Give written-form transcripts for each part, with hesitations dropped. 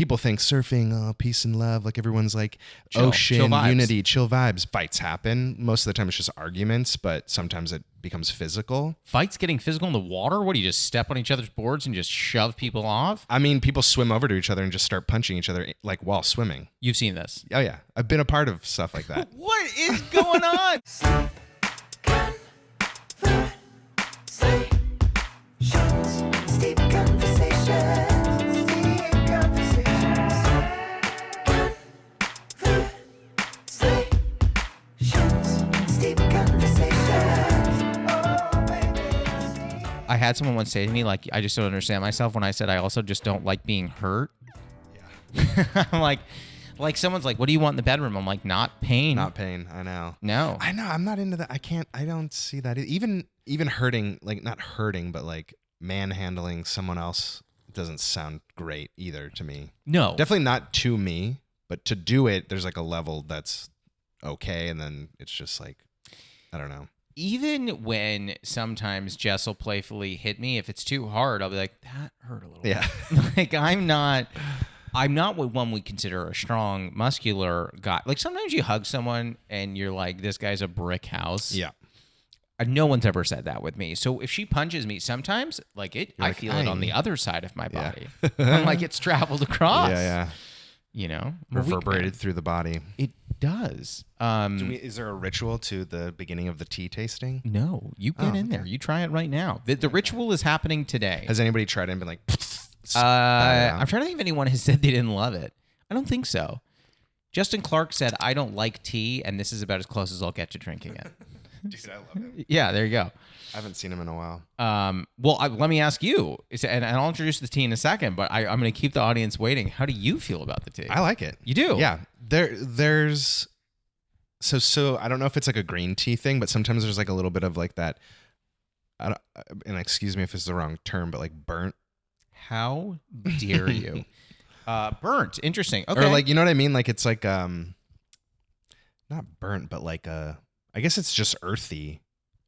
people think surfing, oh, peace and love. Like everyone's like Chill ocean, vibes. unity, chill vibes. Fights happen. Most of the time it's just arguments, but sometimes it becomes physical. Fights getting physical in the water? What do you just step on each other's boards and just shove people off? I mean, people swim over to each other and just start punching each other like while swimming. You've seen this. Oh yeah. I've been a part of stuff like that. What is going on? I had someone once say to me, like, I just don't understand myself when I said I also just don't like being hurt. Yeah. I'm like someone's like, what do you want in the bedroom? I'm like, not pain. Not pain. I know. No. I know. I'm not into that. I don't see that. Even hurting, like not hurting, but like manhandling someone else doesn't sound great either to me. No. Definitely not to me, but to do it, there's like a level that's okay. And then it's just like, I don't know. Even when sometimes Jess will playfully hit me, if it's too hard, I'll be like, that hurt a little Yeah. bit. Like, I'm not what one would consider a strong, muscular guy. Like, sometimes you hug someone and you're like, this guy's a brick house. Yeah. No one's ever said that with me. So if she punches me, sometimes, like, I feel it on the other side of my body. I'm like, it's traveled across. Yeah. You know? Reverberated through the body. It does. Is there a ritual to the beginning of the tea tasting? No, you get in there. You try it right now. The ritual is happening today. Has anybody tried it and been like, I'm trying to think if anyone has said they didn't love it. I don't think so. Justin Clark said, I don't like tea, and this is about as close as I'll get to drinking it. Dude, I love him. Yeah, there you go. I haven't seen him in a while. Let me ask you, and I'll introduce the tea in a second, but I'm going to keep the audience waiting. How do you feel about the tea? I like it. You do? Yeah. There's so I don't know if it's like a green tea thing, but sometimes there's like a little bit of like that. And excuse me if it's the wrong term, but like burnt. How dare you? Burnt. Interesting. Okay. Or like, you know what I mean? Like it's like not burnt, but like I guess it's just earthy,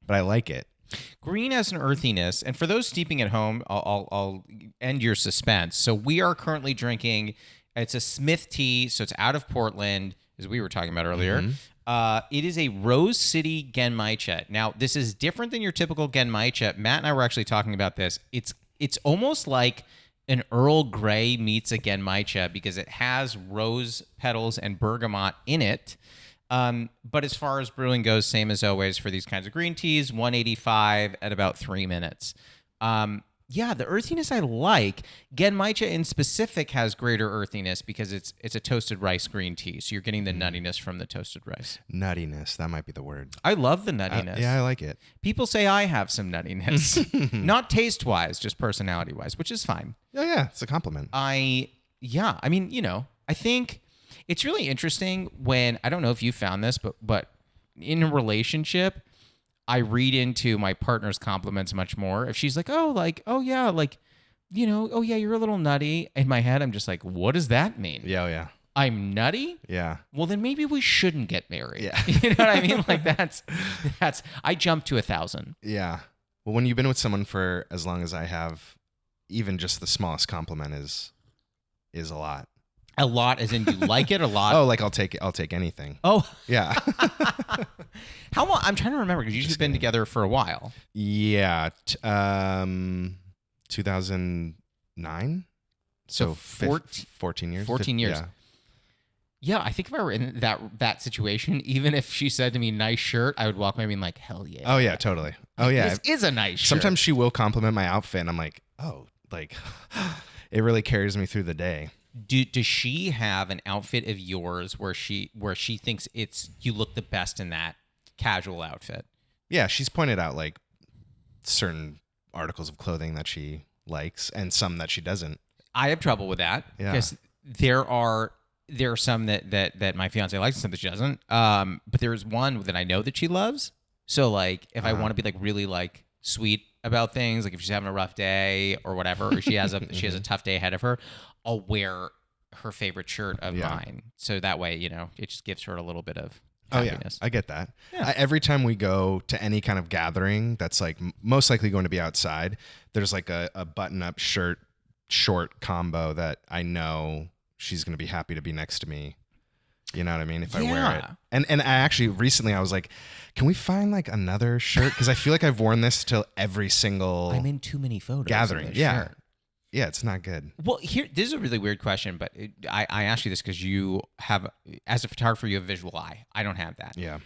but I like it. Green has an earthiness, and for those steeping at home, I'll end your suspense. So we are currently drinking. It's a Smith tea, so it's out of Portland, as we were talking about earlier. Mm-hmm. It is a Rose City Genmaicha. Now, this is different than your typical Genmaicha. Matt and I were actually talking about this. It's almost like an Earl Grey meets a Genmaicha because it has rose petals and bergamot in it. But as far as brewing goes, same as always for these kinds of green teas, 185 at about 3 minutes. Yeah, the earthiness I like. Genmaicha in specific has greater earthiness because it's a toasted rice green tea, so you're getting the nuttiness from the toasted rice. Nuttiness, that might be the word. I love the nuttiness. Yeah, I like it. People say I have some nuttiness. Not taste-wise, just personality-wise, which is fine. Yeah, it's a compliment. I mean, you know, I think it's really interesting when, I don't know if you found this, but in a relationship, I read into my partner's compliments much more. If she's like, oh yeah, like, you know, oh yeah, you're a little nutty. In my head, I'm just like, what does that mean? Yeah. I'm nutty? Yeah. Well, then maybe we shouldn't get married. Yeah. You know what I mean? Like that's, I jumped to 1,000. Yeah. Well, when you've been with someone for as long as I have, even just the smallest compliment is a lot. A lot, as in you like it a lot? Oh, like I'll take anything. Oh. Yeah. How long? I'm trying to remember because you've been together for a while. Yeah. 2009. So 14 years. 14 years. Yeah. Yeah, I think if I were in that situation, even if she said to me, nice shirt, I would walk away being like, hell yeah. Oh, yeah, totally. Oh, yeah. This is a nice shirt. Sometimes she will compliment my outfit, and I'm like, oh, like, it really carries me through the day. Does she have an outfit of yours where she thinks you look the best in that casual outfit? Yeah, she's pointed out, like, certain articles of clothing that she likes and some that she doesn't. I have trouble with that because there are some that my fiance likes and some that she doesn't. But there's one that I know that she loves. So like if I want to be like really like sweet about things, like if she's having a rough day or whatever, or she has a tough day ahead of her, I'll wear her favorite shirt of mine. So that way, you know, it just gives her a little bit of happiness. I get that. Yeah. Every time we go to any kind of gathering that's like most likely going to be outside, there's like a button-up shirt short combo that I know she's going to be happy to be next to me. You know what I mean? If I wear it. And I actually recently I was like, can we find like another shirt? Because I feel like I've worn this to every single I'm in too many photos. gathering. Shirt. Yeah, it's not good. Well, this is a really weird question, but I asked you this because you have, as a photographer, you have a visual eye. I don't have that. Yeah.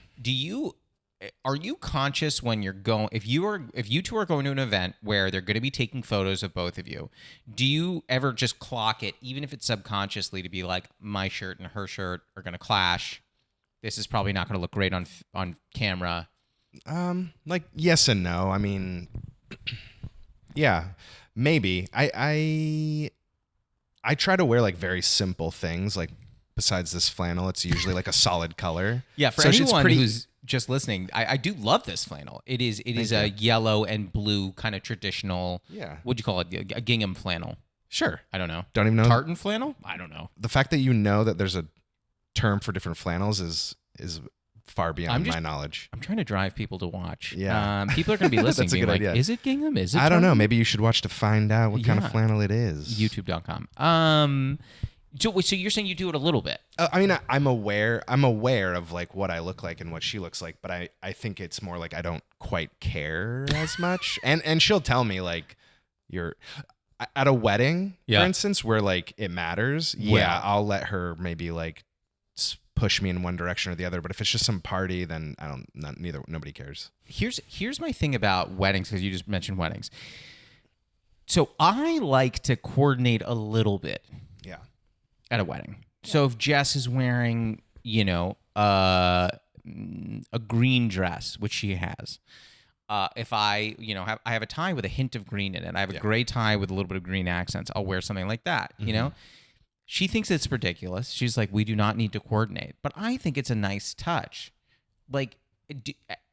Are you conscious when you're going, if you two are going to an event where they're going to be taking photos of both of you, do you ever just clock it, even if it's subconsciously, to be like, my shirt and her shirt are going to clash? This is probably not going to look great on camera. Like yes and no. I mean, yeah, maybe. I try to wear like very simple things. Like besides this flannel, it's usually like a solid color. Yeah, for anyone who's just listening, I do love this flannel. It is a yellow and blue kind of traditional. Yeah. What'd you call it? A gingham flannel. Sure. I don't know. Don't even know. Tartan flannel? I don't know. The fact that you know that there's a term for different flannels is far beyond my knowledge. I'm trying to drive people to watch. Yeah. People are going to be listening. That's a being good like, idea. Is it gingham? Is it? I don't know. tartan? Maybe you should watch to find out what kind of flannel it is. YouTube.com. So you're saying you do it a little bit? I mean, I'm aware of like what I look like and what she looks like, but I think it's more like I don't quite care as much. And she'll tell me like, you're at a wedding, for instance, where like it matters. Yeah, I'll let her maybe like push me in one direction or the other. But if it's just some party, then nobody cares. Here's my thing about weddings, because you just mentioned weddings. So I like to coordinate a little bit. Yeah. At a wedding. So if Jess is wearing, a green dress, which she has, if I have a tie with a hint of green in it, I have a gray tie with a little bit of green accents, I'll wear something like that, you know? She thinks it's ridiculous. She's like, we do not need to coordinate. But I think it's a nice touch. Like,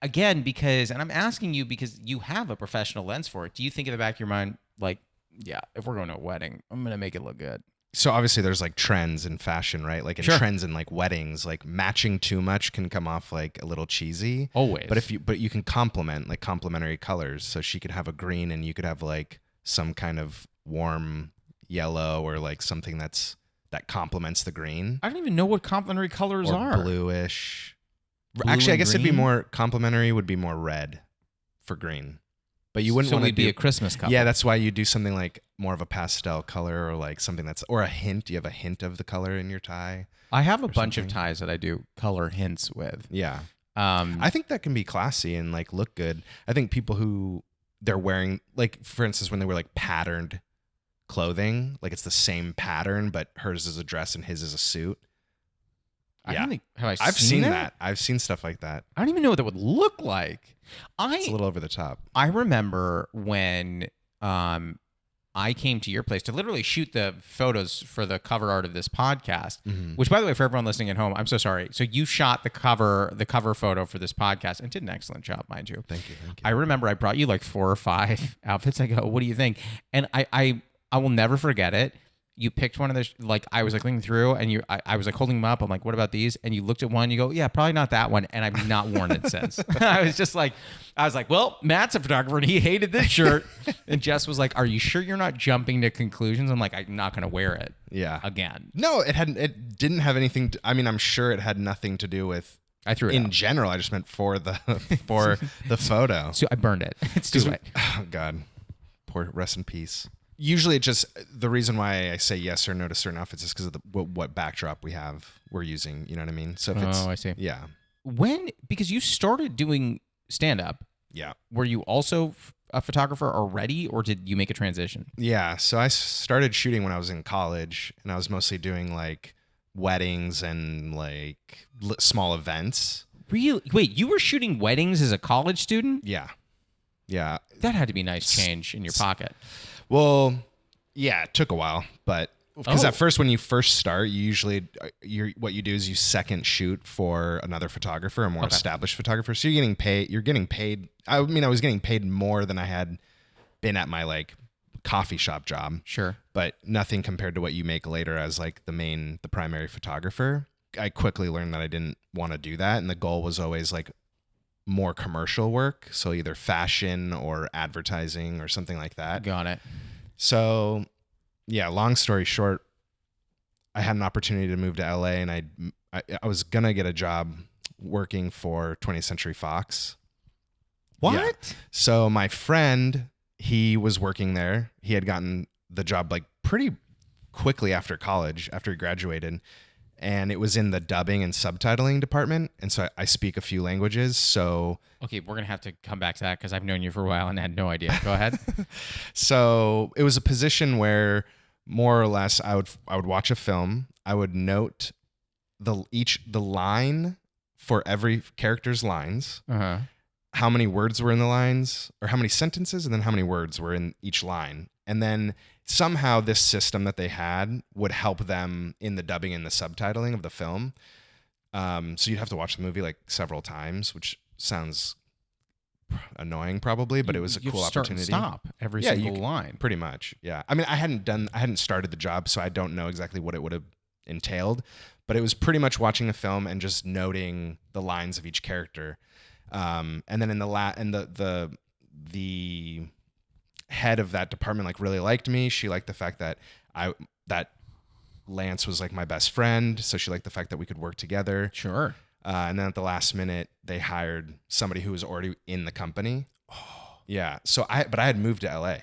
again, because, and I'm asking you because you have a professional lens for it. Do you think in the back of your mind, like, yeah, if we're going to a wedding, I'm going to make it look good? So obviously there's like trends in fashion, right? Like in trends in like weddings, like matching too much can come off like a little cheesy. Always. But you can complement like complementary colors. So she could have a green and you could have like some kind of warm yellow or like something that complements the green. I don't even know what complementary colors or are. Bluish. Blue Actually, I guess green? it'd be more complementary would be more red for green. But you wouldn't want to be a Christmas couple. Yeah, that's why you do something like more of a pastel color or like something or a hint. You have a hint of the color in your tie. I have a bunch of ties that I do color hints with. Yeah. I think that can be classy and like look good. I think people who they're wearing, like for instance, when they wear like patterned clothing, like it's the same pattern, but hers is a dress and his is a suit. I don't think, I've seen that. I've seen stuff like that. I don't even know what that would look like. It's a little over the top. I remember when I came to your place to literally shoot the photos for the cover art of this podcast, which, by the way, for everyone listening at home, I'm so sorry. So you shot the cover photo for this podcast and did an excellent job, mind you. Thank you. I remember I brought you like 4 or 5 outfits. I go, what do you think? And I will never forget it. You picked one of the, like, I was like looking through and I was like holding them up. I'm like, what about these? And you looked at one, you go, yeah, probably not that one. And I've not worn it since. I was like, well, Matt's a photographer and he hated this shirt. And Jess was like, are you sure you're not jumping to conclusions? I'm like, I'm not going to wear it. Yeah. Again. No, it didn't have anything. I'm sure it had nothing to do with, I threw it in out. general. I just meant for the photo. So I burned it. It's too wet. Oh God, poor, rest in peace. Usually, the reason why I say yes or no to certain outfits is because of what backdrop we're using. You know what I mean? So if it's, I see. Yeah. Because you started doing stand up. Yeah. Were you also a photographer already, or did you make a transition? Yeah. So I started shooting when I was in college, and I was mostly doing like weddings and like small events. Really? Wait, you were shooting weddings as a college student? Yeah. Yeah. That had to be a nice change in your pocket. Well, yeah, it took a while, but because at first, when you first start, you usually what you do is you second shoot for another photographer, a more established photographer. So you're getting paid. I mean, I was getting paid more than I had been at my like coffee shop job. Sure, but nothing compared to what you make later as like the primary photographer. I quickly learned that I didn't want to do that, and the goal was always like more commercial work, so either fashion or advertising or something like that. Got it. So, yeah, long story short, I had an opportunity to move to LA, and I was gonna get a job working for 20th Century Fox. What? Yeah. So my friend, he was working there. He had gotten the job like pretty quickly after college, after he graduated. And it was in the dubbing and subtitling department. And so I speak a few languages. So Okay, we're going to have to come back to that because I've known you for a while and had no idea. Go ahead. So it was a position where more or less I would watch a film. I would note the line for every character's lines, Uh-huh. how many words were in the lines, or how many sentences, and then how many words were in each line. And then somehow this system that they had would help them in the dubbing and the subtitling of the film. So you'd have to watch the movie like several times, which sounds annoying probably, but it was a cool start opportunity. And stop every single line. Pretty much. Yeah. I mean, I hadn't started the job, so I don't know exactly what it would have entailed, but it was pretty much watching a film and just noting the lines of each character. And then in the head of that department like really liked me. She liked the fact that that Lance was like my best friend, so she liked the fact that we could work together. Sure. And then at the last minute, they hired somebody who was already in the company. Oh. Yeah. So I had moved to LA.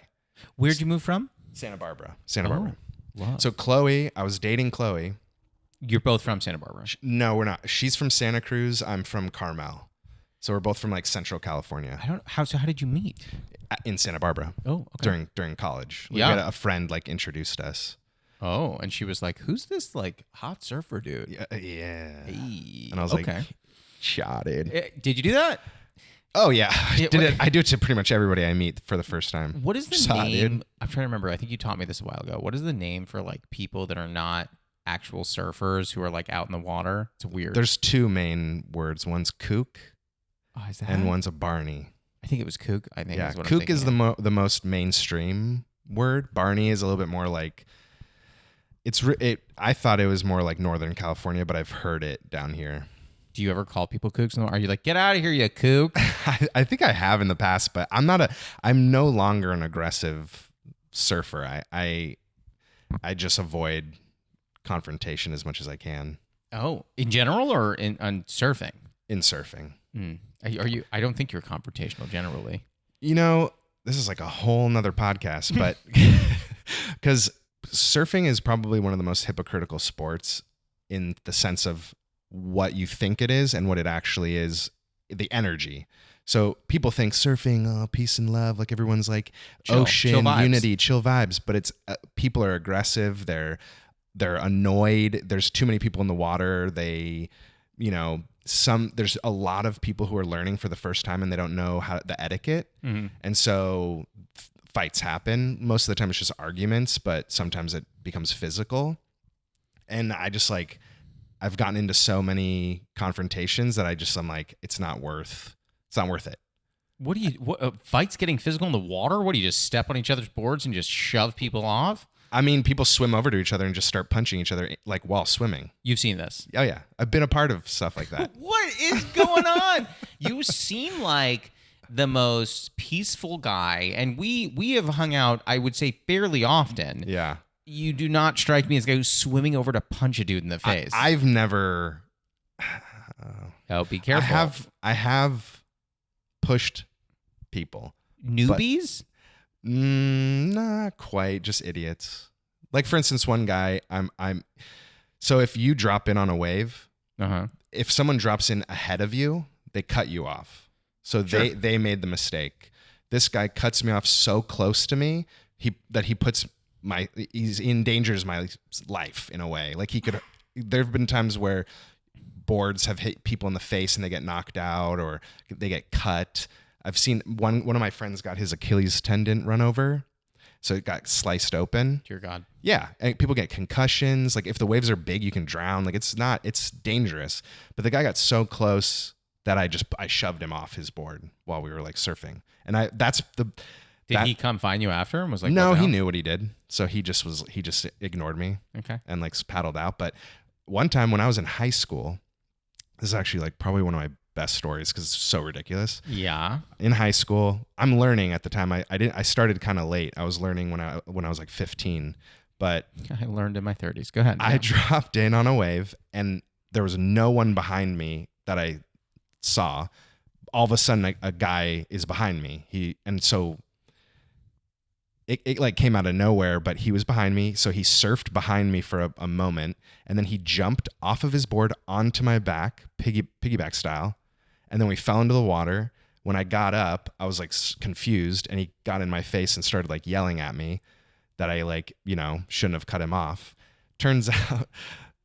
Where'd you move from? Santa Barbara. Santa Barbara. Wow. So Chloe, I was dating Chloe. You're both from Santa Barbara. No, we're not. She's from Santa Cruz. I'm from Carmel. So we're both from like Central California. How did you meet? In Santa Barbara. Oh, okay. During college. Yeah. We had a friend like introduced us. Oh, and she was like, "Who's this like hot surfer dude?" Yeah. Hey. And I was like, "Shotted." Did you do that? Oh yeah, I do it to pretty much everybody I meet for the first time. What is the name? I'm trying to remember. I think you taught me this a while ago. What is the name for like people that are not actual surfers who are like out in the water? It's weird. There's two main words. One's kook, and one's a barney. I think it was kook. I think. Yeah, is what kook I'm thinking. is the most mainstream word. Barney is a little bit more like. I thought it was more like Northern California, but I've heard it down here. Do you ever call people kooks? Are you like, get out of here, you kook? I think I have in the past, but I'm no longer an aggressive surfer. I just avoid confrontation as much as I can. Oh, in general or on surfing? In surfing. Are you? I don't think you're confrontational generally. You know, this is like a whole nother podcast, but because surfing is probably one of the most hypocritical sports in the sense of what you think it is and what it actually is, the energy. So people think surfing, oh, peace and love, like everyone's like ocean, chill unity, chill vibes, but it's people are aggressive, they're annoyed, there's too many people in the water, there's a lot of people who are learning for the first time and they don't know the etiquette. Mm-hmm. And so fights happen. Most of the time it's just arguments, but sometimes it becomes physical. And I've gotten into so many confrontations that I'm like, it's not worth it. What fights getting physical in the water? What do you just step on each other's boards and just shove people off? I mean, people swim over to each other and just start punching each other like while swimming. You've seen this? Oh yeah. I've been a part of stuff like that. What is going on? You seem like the most peaceful guy, and we have hung out, I would say, fairly often. Yeah. You do not strike me as a guy who's swimming over to punch a dude in the face. I've never. Oh, be careful. I have pushed people. Newbies? Not quite. Just idiots. Like for instance, one guy. So if you drop in on a wave, if someone drops in ahead of you, they cut you off. So Sure. they made the mistake. This guy cuts me off so close to me he endangers my life in a way. Like there have been times where boards have hit people in the face and they get knocked out or they get cut. I've seen one of my friends got his Achilles tendon run over. So it got sliced open. Dear God. Yeah. And people get concussions. Like if the waves are big, you can drown. Like it's dangerous. But the guy got so close that I shoved him off his board while we were like surfing. And Did he come find you after and was like, no, he knew what he did. So he just ignored me. Okay. And like paddled out. But one time when I was in high school, this is actually like probably one of my best stories because it's so ridiculous. Yeah. In high school, I'm learning at the time. I started kind of late. I was learning when I was like 15, But I learned in my 30s. Go ahead. I dropped in on a wave and there was no one behind me that I saw. All of a sudden a guy is behind me. So it like came out of nowhere, but he was behind me. So he surfed behind me for a moment, and then he jumped off of his board onto my back, piggyback style. And then we fell into the water. When I got up, I was like confused, and he got in my face and started like yelling at me that I like, shouldn't have cut him off. Turns out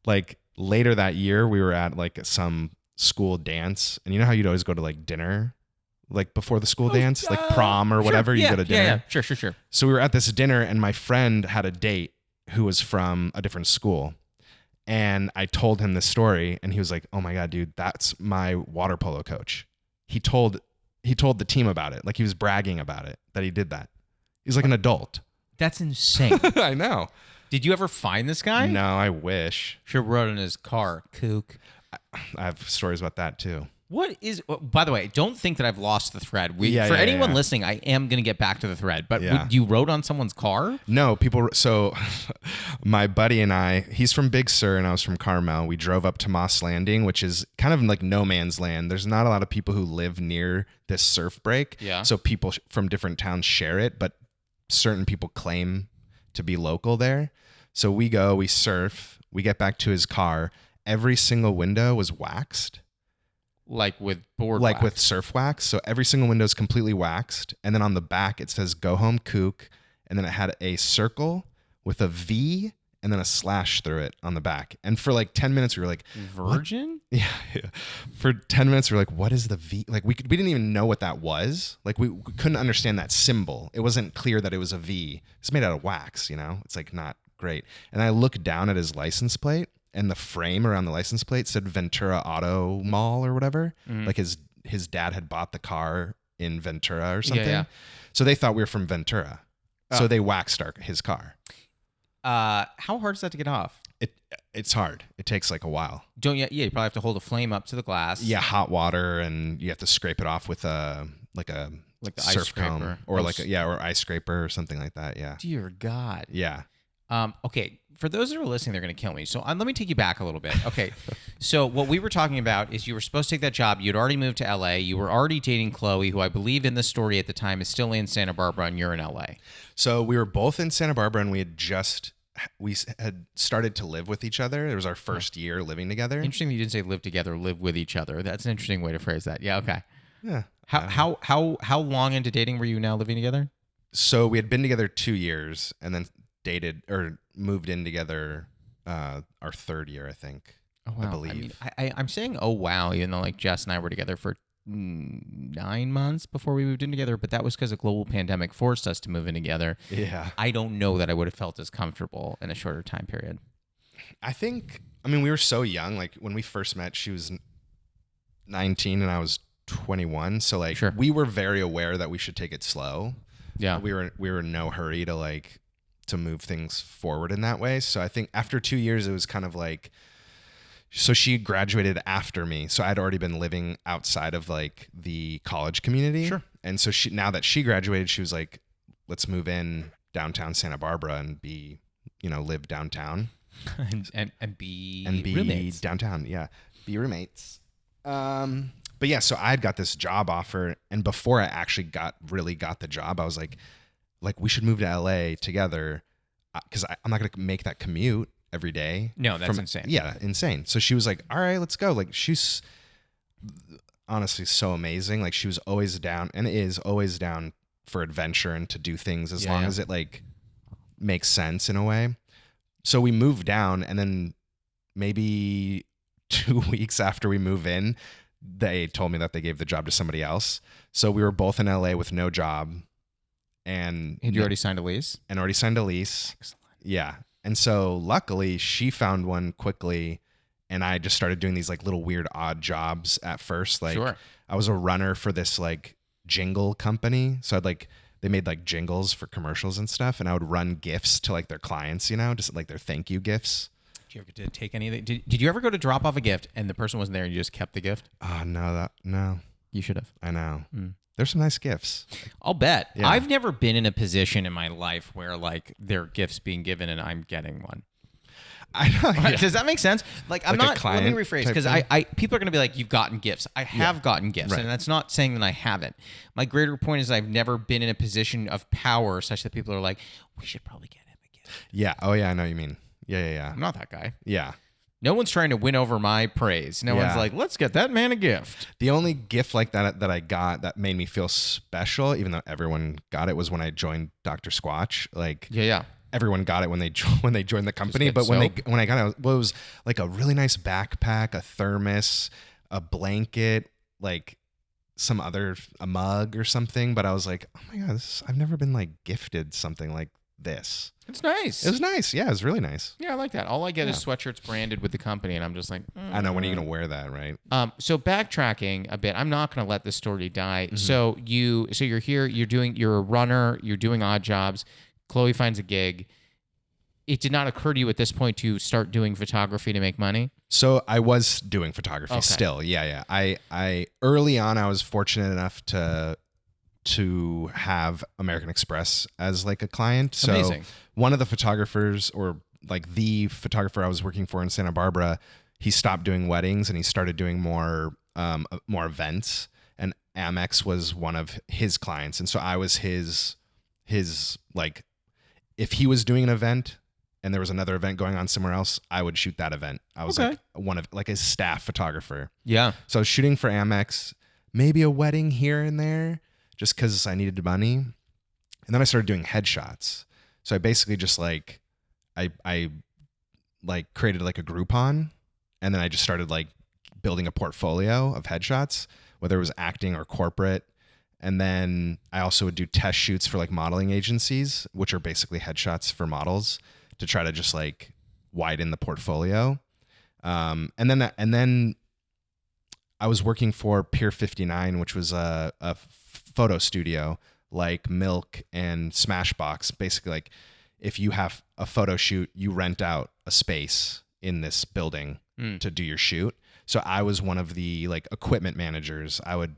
like later that year, we were at like some school dance, and you know how you'd always go to like dinner like before the school dance, like prom or whatever, sure, you go to dinner. Yeah. Sure. So we were at this dinner and my friend had a date who was from a different school. And I told him this story and he was like, "Oh my God, dude, that's my water polo coach." He told the team about it. Like he was bragging about it, that he did that. He's like an adult. That's insane. I know. Did you ever find this guy? No, I wish. Should have wrote in his car, kook. I have stories about that too. What is? By the way, don't think that I've lost the thread. Anyone listening, I am going to get back to the thread. But you wrote on someone's car? No, people. So my buddy and I, he's from Big Sur and I was from Carmel. We drove up to Moss Landing, which is kind of like no man's land. There's not a lot of people who live near this surf break. Yeah. So people from different towns share it, but certain people claim to be local there. So we go, we surf, we get back to his car. Every single window was waxed. Like with board Like wax. with surf wax. So every single window is completely waxed. And then on the back, it says "Go Home Kook." And then it had a circle with a V and then a slash through it on the back. And for like 10 minutes, we were like, Virgin? Yeah. For 10 minutes, we were like, what is the V? Like we didn't even know what that was. Like we couldn't understand that symbol. It wasn't clear that it was a V. It's made out of wax, It's like not great. And I looked down at his license plate. And the frame around the license plate said Ventura Auto Mall or whatever. Like his dad had bought the car in Ventura or something. Yeah. So they thought we were from Ventura. So they waxed his car. How hard is that to get off? It's hard. It takes like a while. You probably have to hold a flame up to the glass. Yeah, hot water, and you have to scrape it off with a the surf ice comb scraper. or or ice scraper or something like that. Yeah. Dear God. Yeah. Okay, for those that are listening, they're going to kill me. So let me take you back a little bit. Okay, so what we were talking about is you were supposed to take that job. You'd already moved to LA. You were already dating Chloe, who I believe in the story at the time is still in Santa Barbara, and you're in LA. So we were both in Santa Barbara, and we had started to live with each other. It was our first year living together. Interesting that you didn't say live together, live with each other. That's an interesting way to phrase that. Yeah, okay. Yeah. How long into dating were you now living together? So we had been together 2 years, and then dated or moved in together our third year, I think. Oh, wow. I believe. I mean, I'm saying oh wow, even though like Jess and I were together for 9 months before we moved in together, but that was because a global pandemic forced us to move in together. Yeah. I don't know that I would have felt as comfortable in a shorter time period. We were so young. Like when we first met, she was 19 and I was 21. So like we were very aware that we should take it slow. Yeah. We were in no hurry to move things forward in that way. So I think after 2 years, it was kind of like, so she graduated after me. So I'd already been living outside of like the college community. Sure. And so now that she graduated, she was like, let's move in downtown Santa Barbara and live downtown and be roommates. Downtown. Yeah. Be roommates. But yeah, so I'd got this job offer, and before I actually got the job, I was like we should move to LA together because I'm not going to make that commute every day. No, that's insane. Yeah, insane. So she was like, all right, let's go. Like she's honestly so amazing. Like she was always down and is always down for adventure and to do things as long as it like makes sense in a way. So we moved down, and then maybe 2 weeks after we move in, they told me that they gave the job to somebody else. So we were both in LA with no job. And you already signed a lease? And already signed a lease. Excellent. Yeah. And so luckily she found one quickly, and I just started doing these like little weird odd jobs at first. Like I was a runner for this like jingle company. So they made like jingles for commercials and stuff, and I would run gifts to like their clients, just like their thank you gifts. Did you ever take any of it? Did you ever go to drop off a gift and the person wasn't there and you just kept the gift? Oh, no. You should have. I know. There's some nice gifts. I'll bet. Yeah. I've never been in a position in my life where like there are gifts being given and I'm getting one. I know. Yeah. Does that make sense? Like I'm Like a not. Let me client rephrase type because thing? I people are gonna be like, you've gotten gifts. I have gotten gifts, Right. and that's not saying that I haven't. My greater point is I've never been in a position of power such that people are like, we should probably get him a gift. Yeah. Oh yeah, I know what you mean. Yeah. I'm not that guy. Yeah. No one's trying to win over my praise. No one's Yeah. like, let's get that man a gift. The only gift like that I got that made me feel special, even though everyone got it, was when I joined Dr. Squatch. Like Yeah. everyone got it when they joined the company, get but when soap? I got it, well, it was like a really nice backpack, a thermos, a blanket, like a mug or something. But I was like, oh my god, I've never been like gifted something like this. It's nice. It was nice. Yeah, it was really nice. Yeah, I like that. All I get is sweatshirts branded with the company, and I'm just like, I know, when are you gonna wear that, right? So backtracking a bit, I'm not going to let this story die. So you're here, you're a runner, you're doing odd jobs. Chloe finds a gig. It did not occur to you at this point to start doing photography to make money. So I was doing photography Okay. still. Yeah. I early on, I was fortunate enough to have American Express as like a client. So Amazing. one of the photographers, or like the photographer I was working for in Santa Barbara, he stopped doing weddings and he started doing more events, and Amex was one of his clients. And so I was his like, if he was doing an event and there was another event going on somewhere else, I would shoot that event. I was Okay. like one of like a staff photographer. Yeah. So I was shooting for Amex, maybe a wedding here and there, just because I needed money. And then I started doing headshots. So I basically just like, I like created like a Groupon, and then I just started like building a portfolio of headshots, whether it was acting or corporate. And then I also would do test shoots for like modeling agencies, which are basically headshots for models, to try to just like widen the portfolio. And then I was working for Pier 59, which was a photo studio like Milk and Smashbox. Basically, like if you have a photo shoot, you rent out a space in this building to do your shoot. So I was one of the like equipment managers. I would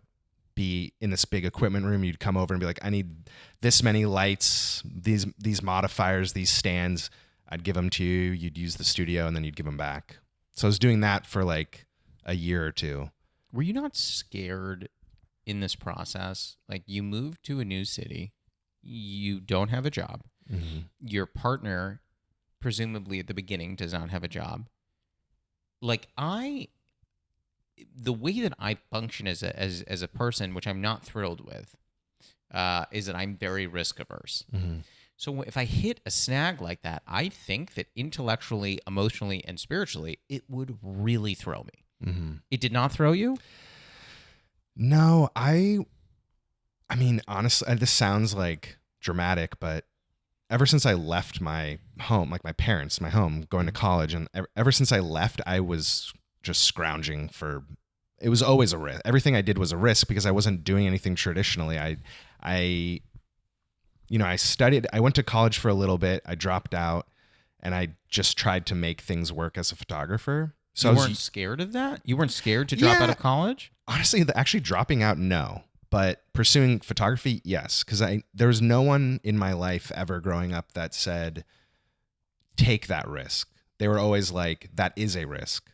be in this big equipment room. You'd come over and be like, I need this many lights, these modifiers, these stands. I'd give them to you. You'd use the studio, and then you'd give them back. So I was doing that for like a year or two. Were you not scared in this process? Like, you moved to a new city, you don't have a job. Mm-hmm. Your partner, presumably at the beginning, does not have a job. Like, the way that I function as a person, which I'm not thrilled with, is that I'm very risk averse. Mm-hmm. So if I hit a snag like that, I think that intellectually, emotionally, and spiritually, it would really throw me. Mm-hmm. It did not throw you? No, I mean, honestly, this sounds like dramatic, but ever since I left my home, like my parents, my home, going to college, and ever since I left, I was just scrounging for, it was always a risk. Everything I did was a risk because I wasn't doing anything traditionally. I studied, I went to college for a little bit, I dropped out, and I just tried to make things work as a photographer. So You weren't scared of that? You weren't scared to drop Yeah. out of college? honestly, actually dropping out, no. But pursuing photography, yes. Because there was no one in my life ever growing up that said, take that risk. They were always like, that is a risk.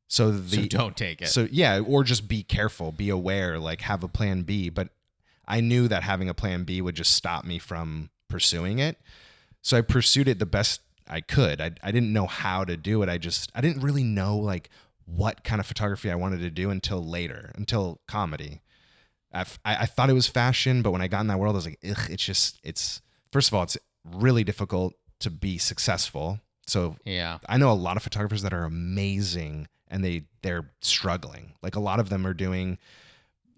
So don't take it. So yeah, or just be careful, be aware, like have a plan B. But I knew that having a plan B would just stop me from pursuing it. So I pursued it the best I could. I didn't know how to do it. I didn't really know like what kind of photography I wanted to do until comedy. I thought it was fashion, but when I got in that world, I was like, ugh, it's first of all, it's really difficult to be successful. So Yeah. I know a lot of photographers that are amazing and they're struggling. Like a lot of them are doing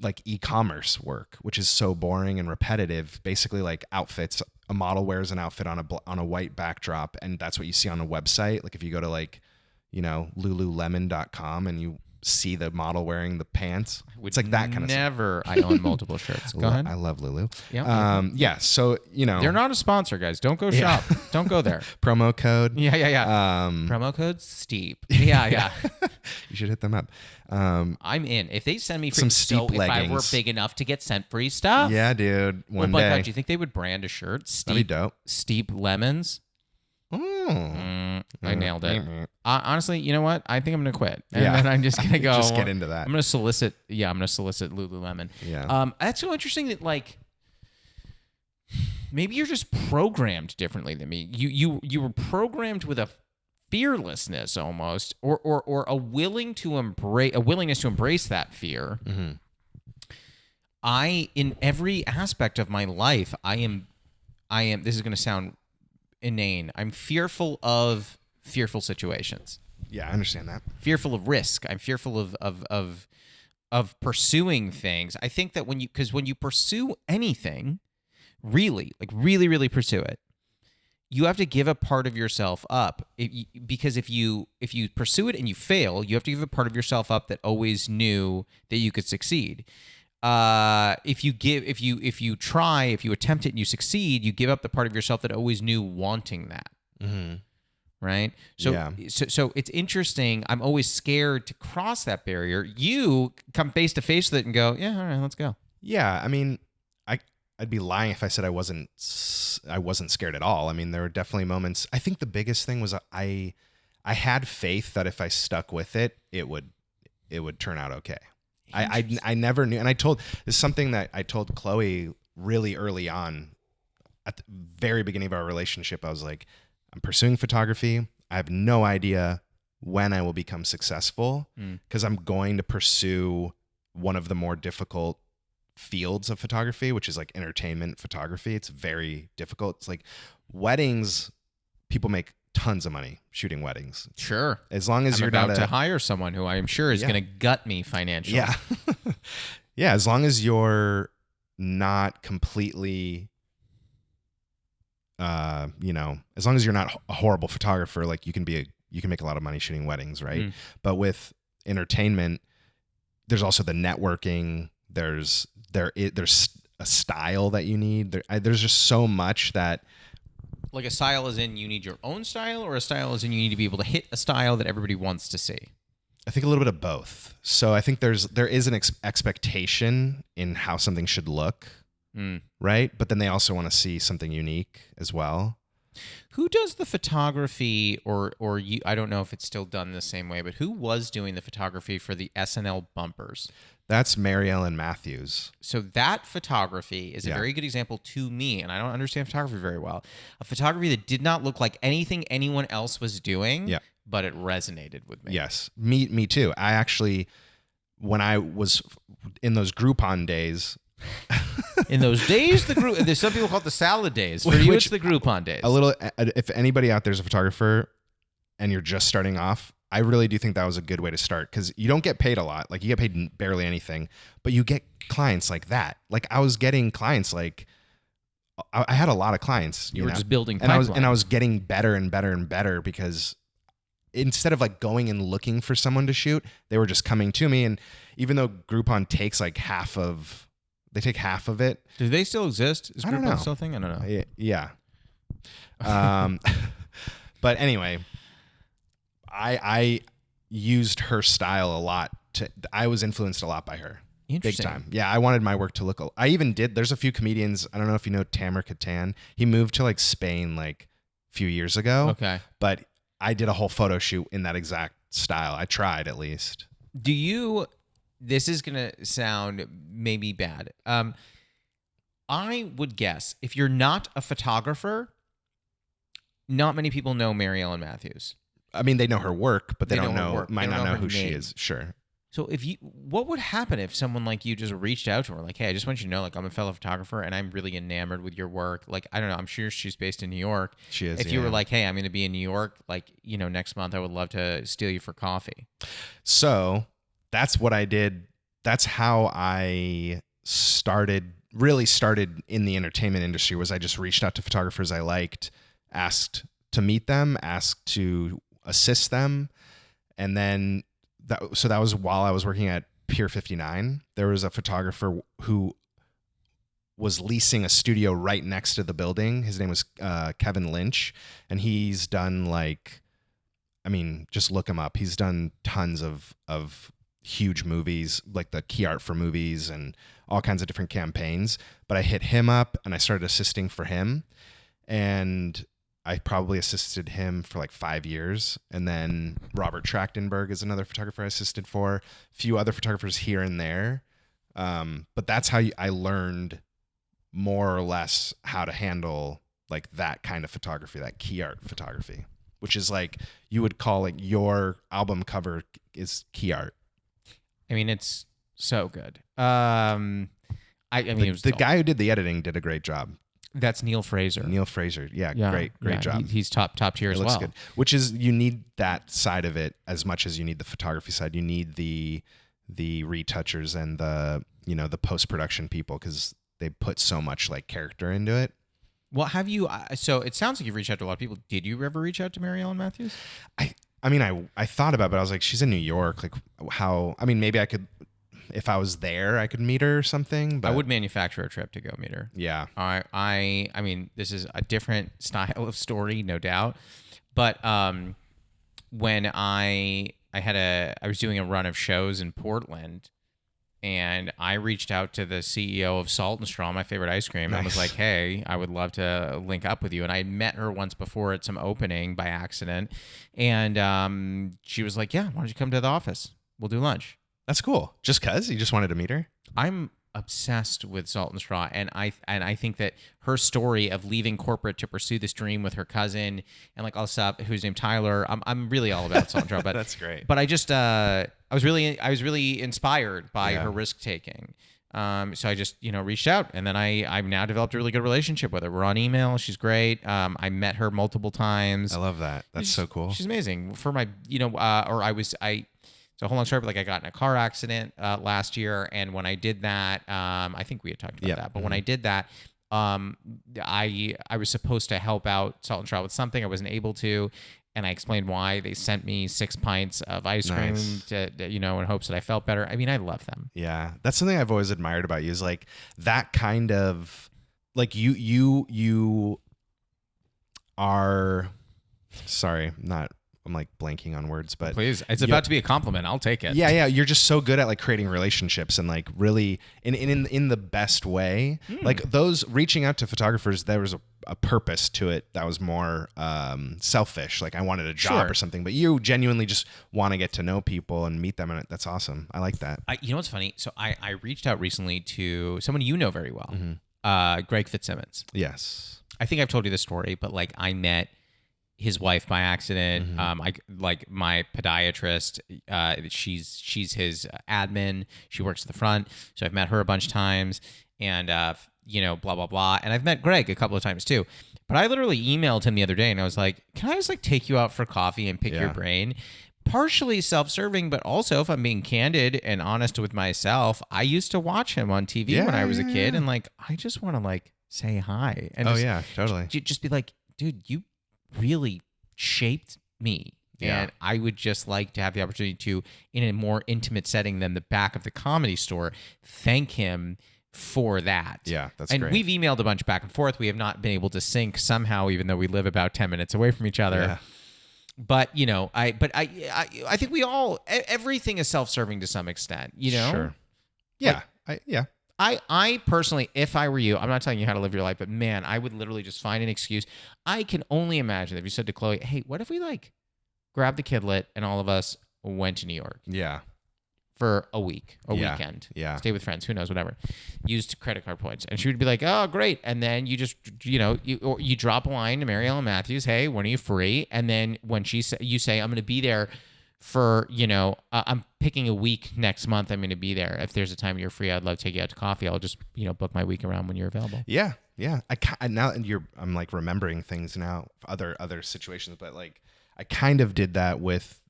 like e-commerce work, which is so boring and repetitive. Basically like outfits, a model wears an outfit on a white backdrop, and that's what you see on a website. Like if you go to like, lululemon.com and you see the model wearing the pants, it's like that kind of stuff. I own multiple shirts. Go ahead. I love Lulu. Yeah. Yeah. So, They're not a sponsor, guys. Don't go Yeah. shop. Don't go there. promo code. Yeah. Um, Promo code steep. Yeah. You should hit them up. I'm in. If they send me free, Some steep if I were leggings. big enough to get sent free stuff. Yeah, dude. Oh One my day. God, do you think they would brand a shirt? That'd be dope. Steep lemons. Oh. I nailed it. Honestly, you know what? I think I'm gonna quit, and Yeah. then I'm just gonna go. Just get into that. I'm gonna solicit. Yeah, I'm gonna solicit Lululemon. Yeah. That's so interesting that like maybe you're just programmed differently than me. You were programmed with a fearlessness almost, or a willingness to embrace that fear. Mm-hmm. In every aspect of my life, I am. This is gonna sound inane. I'm fearful of fearful situations. Yeah, I understand that. Fearful of risk. I'm fearful of pursuing things. I think that when you pursue anything, really pursue it, you have to give a part of yourself up. Because if you pursue it and you fail, you have to give a part of yourself up that always knew that you could succeed. If you attempt it and you succeed, you give up the part of yourself that always knew wanting that. Mm-hmm. Right. So, Yeah. so it's interesting. I'm always scared to cross that barrier. You come face to face with it and go, yeah, all right, let's go. Yeah, I mean, I'd be lying if I said I wasn't scared at all. I mean, there were definitely moments. I think the biggest thing was I had faith that if I stuck with it, it would turn out okay. I never knew, and this is something that I told Chloe really early on, at the very beginning of our relationship. I was like, I'm pursuing photography. I have no idea when I will become successful because I'm going to pursue one of the more difficult fields of photography, which is like entertainment photography. It's very difficult. It's like weddings. People make tons of money shooting weddings. Sure. As long as I'm you're about not to hire someone who I am sure is going to gut me financially. Yeah. Yeah. As long as you're not completely, as long as you're not a horrible photographer, like you can make a lot of money shooting weddings. Right. But with entertainment, there's also the networking. There's a style that you need. There's just so much that. Like a style as in you need your own style, or a style as in you need to be able to hit a style that everybody wants to see? I think a little bit of both. So I think there is an expectation in how something should look, right? But then they also want to see something unique as well. Who does the photography, or you? I don't know if it's still done the same way, but who was doing the photography for the SNL bumpers? That's Mary Ellen Matthews. So that photography is a very good example to me, and I don't understand photography very well. A photography that did not look like anything anyone else was doing, but it resonated with me. Yes, me too. I actually, when I was in those Groupon days. In those days, there's some people call it the salad days. For you, it's the Groupon days. A little. If anybody out there is a photographer and you're just starting off, I really do think that was a good way to start, because you don't get paid a lot. Like you get paid barely anything, but you get clients like that. Like I was getting clients like I had a lot of clients. You were just building and pipeline. I was getting better and better and better, because instead of like going and looking for someone to shoot, they were just coming to me. And even though Groupon takes like they take half of it. Do they still exist? Is I don't Groupon know. still a thing? I don't know. Yeah. But anyway, I used her style a lot. I was influenced a lot by her. Big time. Yeah, I wanted my work to look. I even did. There's a few comedians. I don't know if you know Tamer Katan. He moved to like Spain like a few years ago. Okay. But I did a whole photo shoot in that exact style. I tried at least. This is going to sound maybe bad. I would guess if you're not a photographer, not many people know Mary Ellen Matthews. I mean, they know her work, but they don't know, work. might They not know her who she name. is. Sure. So what would happen if someone like you just reached out to her, like, hey, I just want you to know, like, I'm a fellow photographer and I'm really enamored with your work. Like, I don't know, I'm sure she's based in New York. She is. If you were like, hey, I'm going to be in New York, like, next month, I would love to steal you for coffee. So that's what I did. That's how I really started in the entertainment industry. Was I just reached out to photographers I liked, asked to meet them, asked to assist them, and then that was while I was working at Pier 59. There was a photographer who was leasing a studio right next to the building. His name was Kevin Lynch, and he's done like I mean, just look him up. He's done tons of huge movies, like the key art for movies and all kinds of different campaigns. But I hit him up and I started assisting for him. And I probably assisted him for like 5 years. And then Robert Trachtenberg is another photographer I assisted for. A few other photographers here and there. But that's how I learned more or less how to handle like that kind of photography, that key art photography, which is like you would call like your album cover is key art. I mean, it's so good. I mean, the guy who did the editing did a great job. That's Neil Fraser. Neil Fraser. Yeah. Great job. He's top tier as well. Good. Which is, you need that side of it as much as you need the photography side. You need the retouchers and the post-production people, because they put so much like character into it. Well, have you, so it sounds like you've reached out to a lot of people. Did you ever reach out to Mary Ellen Matthews? I mean, I thought about it, but I was like, she's in New York. Like maybe I could, if I was there, I could meet her or something. But I would manufacture a trip to go meet her. Yeah. I mean, this is a different style of story, no doubt. But when I was doing a run of shows in Portland, and I reached out to the CEO of Salt and Straw, my favorite ice cream, and was like, hey, I would love to link up with you. And I had met her once before at some opening by accident. And she was like, yeah, why don't you come to the office? We'll do lunch. That's cool. Just because you just wanted to meet her? I'm obsessed with Salt and Straw, and I think that her story of leaving corporate to pursue this dream with her cousin and like all this stuff, who's named Tyler. I'm really all about Salt and Straw. But that's great. But I just I was really inspired by her risk taking. So I just reached out, and then I've now developed a really good relationship with her. We're on email. She's great. I met her multiple times. I love that. That's so cool. She's amazing. For my So whole long story, but like I got in a car accident last year, and when I did that, I think we had talked about that. But when I did that, I was supposed to help out Salt and Straw with something. I wasn't able to, and I explained why. They sent me 6 pints of ice cream to, in hopes that I felt better. I mean, I love them. Yeah, that's something I've always admired about you, is like that kind of like you are. Sorry, I'm like blanking on words, but please, it's about to be a compliment. I'll take it. Yeah. You're just so good at like creating relationships and like really in the best way. Like those reaching out to photographers, there was a purpose to it that was more selfish. Like I wanted a job or something, but you genuinely just want to get to know people and meet them, and that's awesome. I like that. You know what's funny? So I reached out recently to someone very well, Greg Fitzsimmons. Yes, I think I've told you this story, but like I met his wife by accident. I like my podiatrist. She's his admin. She works at the front, so I've met her a bunch of times, and blah blah blah. And I've met Greg a couple of times too. But I literally emailed him the other day, and I was like, "Can I just like take you out for coffee and pick your brain?" Partially self-serving, but also, if I'm being candid and honest with myself, I used to watch him on TV when I was a kid, and like I just want to like say hi. And totally. Just be like, dude, you really shaped me, and I would just like to have the opportunity to, in a more intimate setting than the back of the Comedy Store, thank him for that. Yeah, that's great. And we've emailed a bunch back and forth. We have not been able to sync somehow, even though we live about 10 minutes away from each other. Yeah. But I think we all, everything is self-serving to some extent. Sure. Yeah. I personally, if I were you, I'm not telling you how to live your life, but man, I would literally just find an excuse. I can only imagine if you said to Chloe, hey, what if we like grab the kidlet and all of us went to New York? Yeah. For a week or weekend. Yeah. Stay with friends, who knows, whatever. Used credit card points. And she would be like, oh, great. And then you just, you drop a line to Mary Ellen Matthews, hey, when are you free? And then when you say, I'm going to be there for, I'm picking a week next month. I'm going to be there. If there's a time you're free, I'd love to take you out to coffee. I'll just, book my week around when you're available. Yeah. Yeah. I'm like remembering things now, other situations, but like I kind of did that with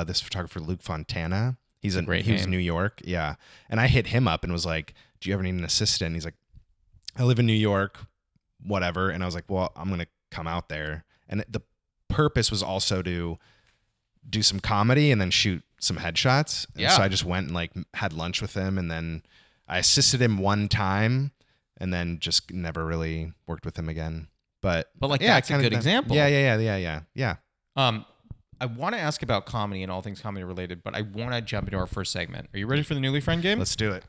this photographer, Luke Fontana. He was in New York. Yeah. And I hit him up and was like, do you ever need an assistant? He's like, I live in New York, whatever. And I was like, well, I'm going to come out there. And the purpose was also to do some comedy and then shoot some headshots. And so I just went and like had lunch with him, and then I assisted him one time and then just never really worked with him again. But like that's a good example. Yeah. I want to ask about comedy and all things comedy related, but I want to jump into our first segment. Are you ready for the Newly Friend game? Let's do it.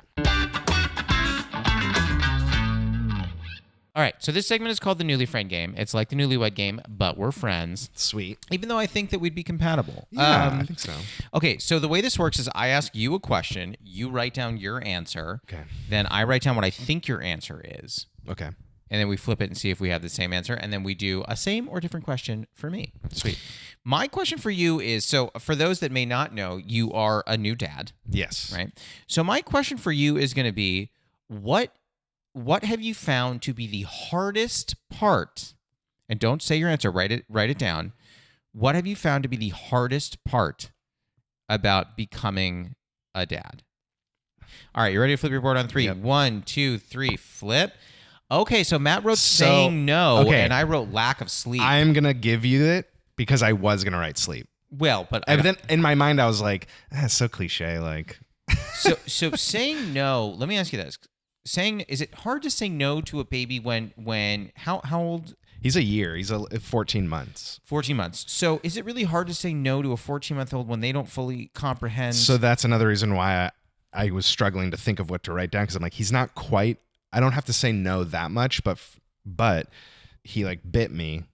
All right, so this segment is called the Newly Friend game. It's like the Newlywed game, but we're friends. Sweet. Even though I think that we'd be compatible. Yeah, I think so. Okay, so the way this works is I ask you a question, you write down your answer, Okay. then I write down what I think your answer is, Okay. and then we flip it and see if we have the same answer, and then we do a same or different question for me. Sweet. My question for you is, so for those that may not know, you are a new dad, Yes. right? So my question for you is going to be, what have you found to be the hardest part? And don't say your answer, write it down. What have you found to be the hardest part about becoming a dad? All right, you ready to flip your board on 3? Yep. 1, 2, 3, flip. Okay, so Matt wrote saying no, okay. and I wrote lack of sleep. I'm going to give you it because I was going to write sleep. Well, but And then in my mind, I was like, that's so cliche. Like, so saying no, let me ask you this. Is it hard to say no to a baby when how old? he's a year. He's 14 months. 14 months. So is it really hard to say no to a 14-month-old when they don't fully comprehend? So that's another reason why I was struggling to think of what to write down, because I'm like, he's not quite, I don't have to say no that much, but he like bit me.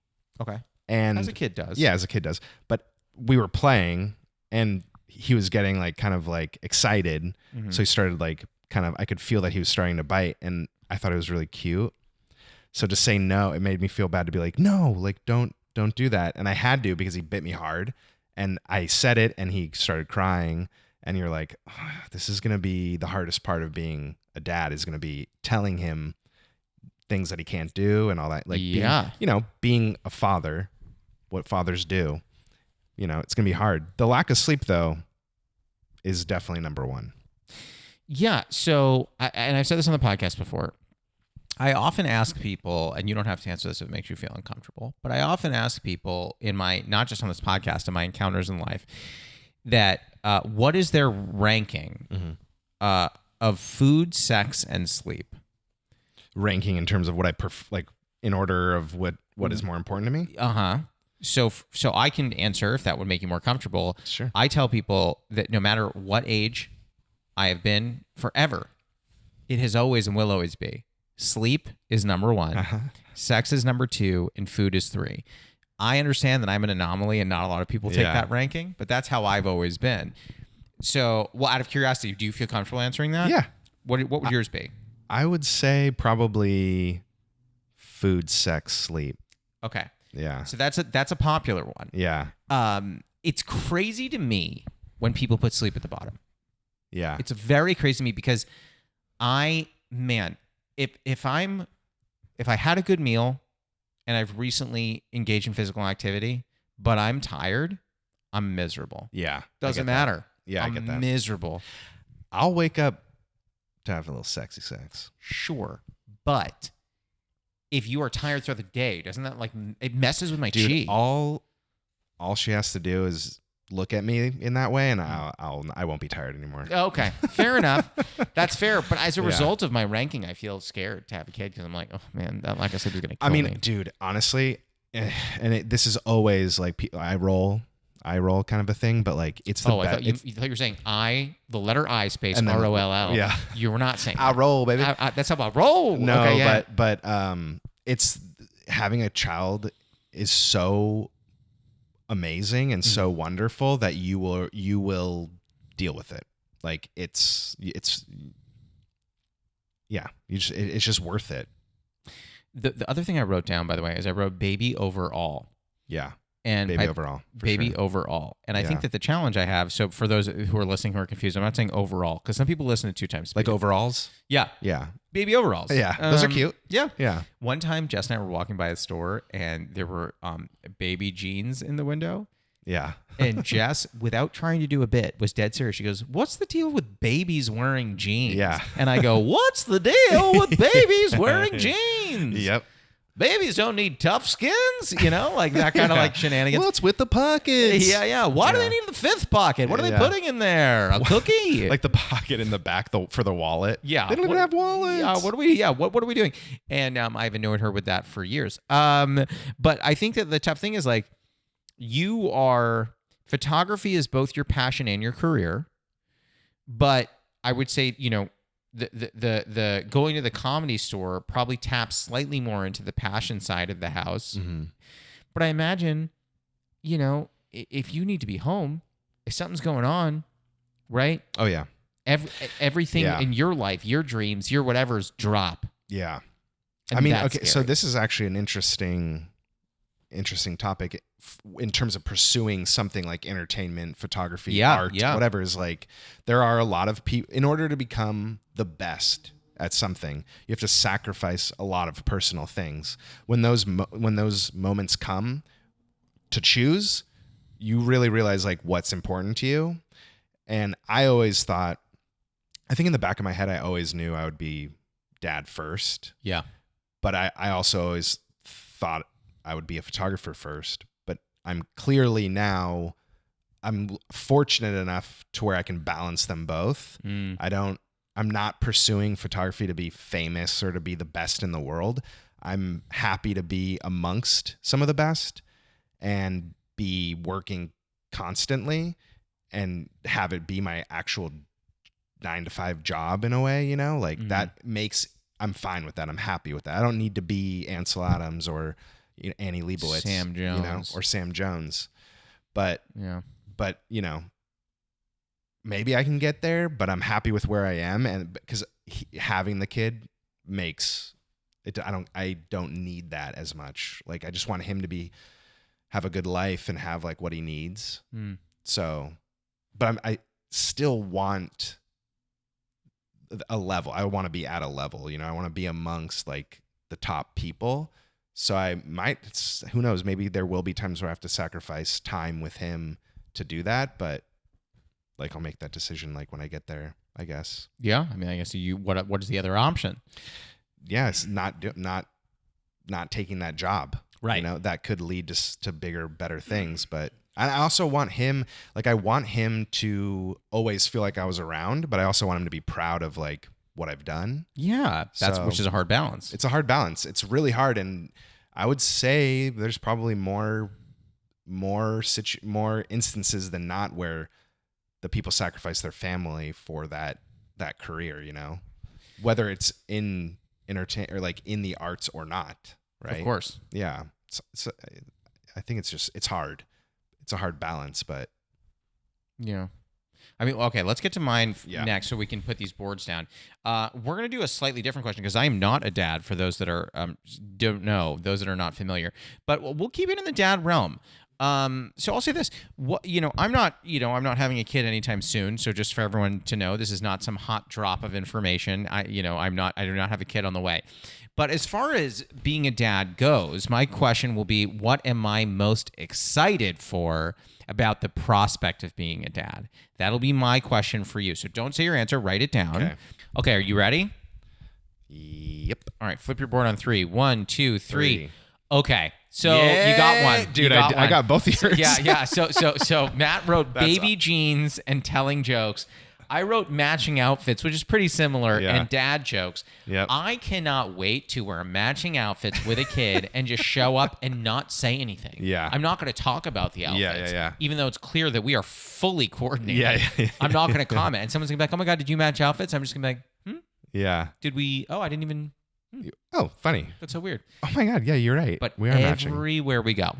Okay. And As a kid does. Yeah, as a kid does. But we were playing and he was getting like kind of like excited. Mm-hmm. So he started like kind of, I could feel that he was starting to bite, and I thought it was really cute. So to say no, it made me feel bad to be like, no, like don't do that. And I had to, because he bit me hard, and I said it and he started crying, and you're like, oh, this is going to be the hardest part of being a dad, is going to be telling him things that he can't do and all that. Like, yeah. being a father, what fathers do, it's going to be hard. The lack of sleep though is definitely number one. Yeah. So, and I've said this on the podcast before. I often ask people, and you don't have to answer this if it makes you feel uncomfortable, but I often ask people not just on this podcast, in my encounters in life, that what is their ranking of food, sex, and sleep? Ranking in terms of what I like in order of what is more important to me? Uh-huh. So I can answer if that would make you more comfortable. Sure. I tell people that no matter what age I have been forever, it has always and will always be. Sleep is number 1, sex is number 2, and food is 3. I understand that I'm an anomaly and not a lot of people take that ranking, but that's how I've always been. So, well, out of curiosity, do you feel comfortable answering that? Yeah. What would yours be? I would say probably food, sex, sleep. Okay. Yeah. So that's a popular one. Yeah. It's crazy to me when people put sleep at the bottom. Yeah. It's very crazy to me because if I had a good meal and I've recently engaged in physical activity, but I'm tired, I'm miserable. Yeah. Doesn't matter. Yeah, I get I'm that. miserable. I'll wake up to have a little sexy sex. Sure. But if you are tired throughout the day, doesn't that it messes with my Dude, chi? all she has to do is look at me in that way, and I won't be tired anymore. Okay, fair enough. That's fair. But as a Yeah. result of my ranking, I feel scared to have a kid because I'm like, oh man, that, like I said, is going to kill I mean, me. dude, honestly, this is always like I roll kind of a thing, but like it's the I best. thought you were saying the letter I space And then- ROLL. yeah. You were not saying I that. roll, baby. That's how I roll. No, okay, yeah. but it's having a child is so amazing and so wonderful that you will deal with it. Like it's just worth it. The other thing I wrote down, by the way, is I wrote baby overall. Yeah. And Baby overall. For baby sure. overall. And I Yeah. think that the challenge I have, so for those who are listening who are confused, I'm not saying overall, because some people listen to 2 times speed. Like overalls? Yeah. Yeah. Baby overalls. Yeah. Those are cute. Yeah. Yeah. One time, Jess and I were walking by a store, and there were baby jeans in the window. Yeah. And Jess, without trying to do a bit, was dead serious. She goes, "What's the deal with babies wearing jeans?" Yeah. And I go, "What's the deal with babies wearing jeans?" Yep. Babies don't need tough skins, like that kind of like shenanigans. What's with the pockets? Yeah. Why do Yeah. they need the 5th pocket? What are they Yeah. putting in there? A cookie? Like the pocket in the back for the wallet. Yeah. They don't even have wallets. Yeah, what are we doing? And I've annoyed her with that for years. But I think that the tough thing is like you are photography is both your passion and your career, but I would say, the going to the Comedy Store probably taps slightly more into the passion side of the house. Mm-hmm. But I imagine, if you need to be home, if something's going on, right? Oh yeah. Everything in your life, your dreams, your whatever's drop. Yeah. And I mean, that's okay, so scary. this is actually an interesting topic in terms of pursuing something like entertainment, photography, art, whatever. Is like, there are a lot of people, in order to become the best at something, you have to sacrifice a lot of personal things. When those moments come to choose, you really realize like what's important to you. And I always thought, I think in the back of my head, I always knew I would be dad first. Yeah. But I also always thought I would be a photographer first. But I'm fortunate enough to where I can balance them both. I'm not pursuing photography to be famous or to be the best in the world. I'm happy to be amongst some of the best and be working constantly and have it be my actual 9-to-5 job in a way, that makes, I'm fine with that. I'm happy with that. I don't need to be Ansel Adams or Annie Leibovitz, Sam Jones, or Sam Jones. But yeah, maybe I can get there, but I'm happy with where I am. And because having the kid makes it, I don't need that as much. Like, I just want him to have a good life and have like what he needs. So, but I still want a level. I want to be at a level, I want to be amongst like the top people. So I might, who knows, maybe there will be times where I have to sacrifice time with him to do that, but like I'll make that decision like when I get there, I guess. Yeah. I mean, I guess what is the other option? Yeah, it's not taking that job. Right. That could lead to bigger, better things. But I also want him, like, I want him to always feel like I was around, but I also want him to be proud of like what I've done. Yeah. Which is a hard balance. It's a hard balance. It's really hard. And I would say there's probably more instances than not where the people sacrifice their family for that career, whether it's in entertain or like in the arts or not. Right. Of course. Yeah. So I think it's hard. It's a hard balance, but yeah. I mean, okay, let's get to mine next so we can put these boards down. We're going to do a slightly different question because I am not a dad for those that are don't know, those that are not familiar. But we'll keep it in the dad realm. So I'll say this, I'm not having a kid anytime soon. So just for everyone to know, this is not some hot drop of information. I do not have a kid on the way. But as far as being a dad goes, my question will be, what am I most excited for about the prospect of being a dad? That'll be my question for you. So don't say your answer, write it down. Okay, are you ready? Yep. All right, flip your board on 3. 1, 2, 3. Okay. So you got one. Dude, I got both of yours. Yeah. So Matt wrote baby jeans and telling jokes. I wrote matching outfits, which is pretty similar, and dad jokes. Yep. I cannot wait to wear matching outfits with a kid and just show up and not say anything. Yeah. I'm not going to talk about the outfits. Yeah. Even though it's clear that we are fully coordinated. Yeah. I'm not going to comment. And someone's going to be like, oh my God, did you match outfits? I'm just going to be like, Yeah. Did we? Oh, I didn't even. Oh, funny. That's so weird. Oh my God. Yeah, you're right. But we are matching. Everywhere we go,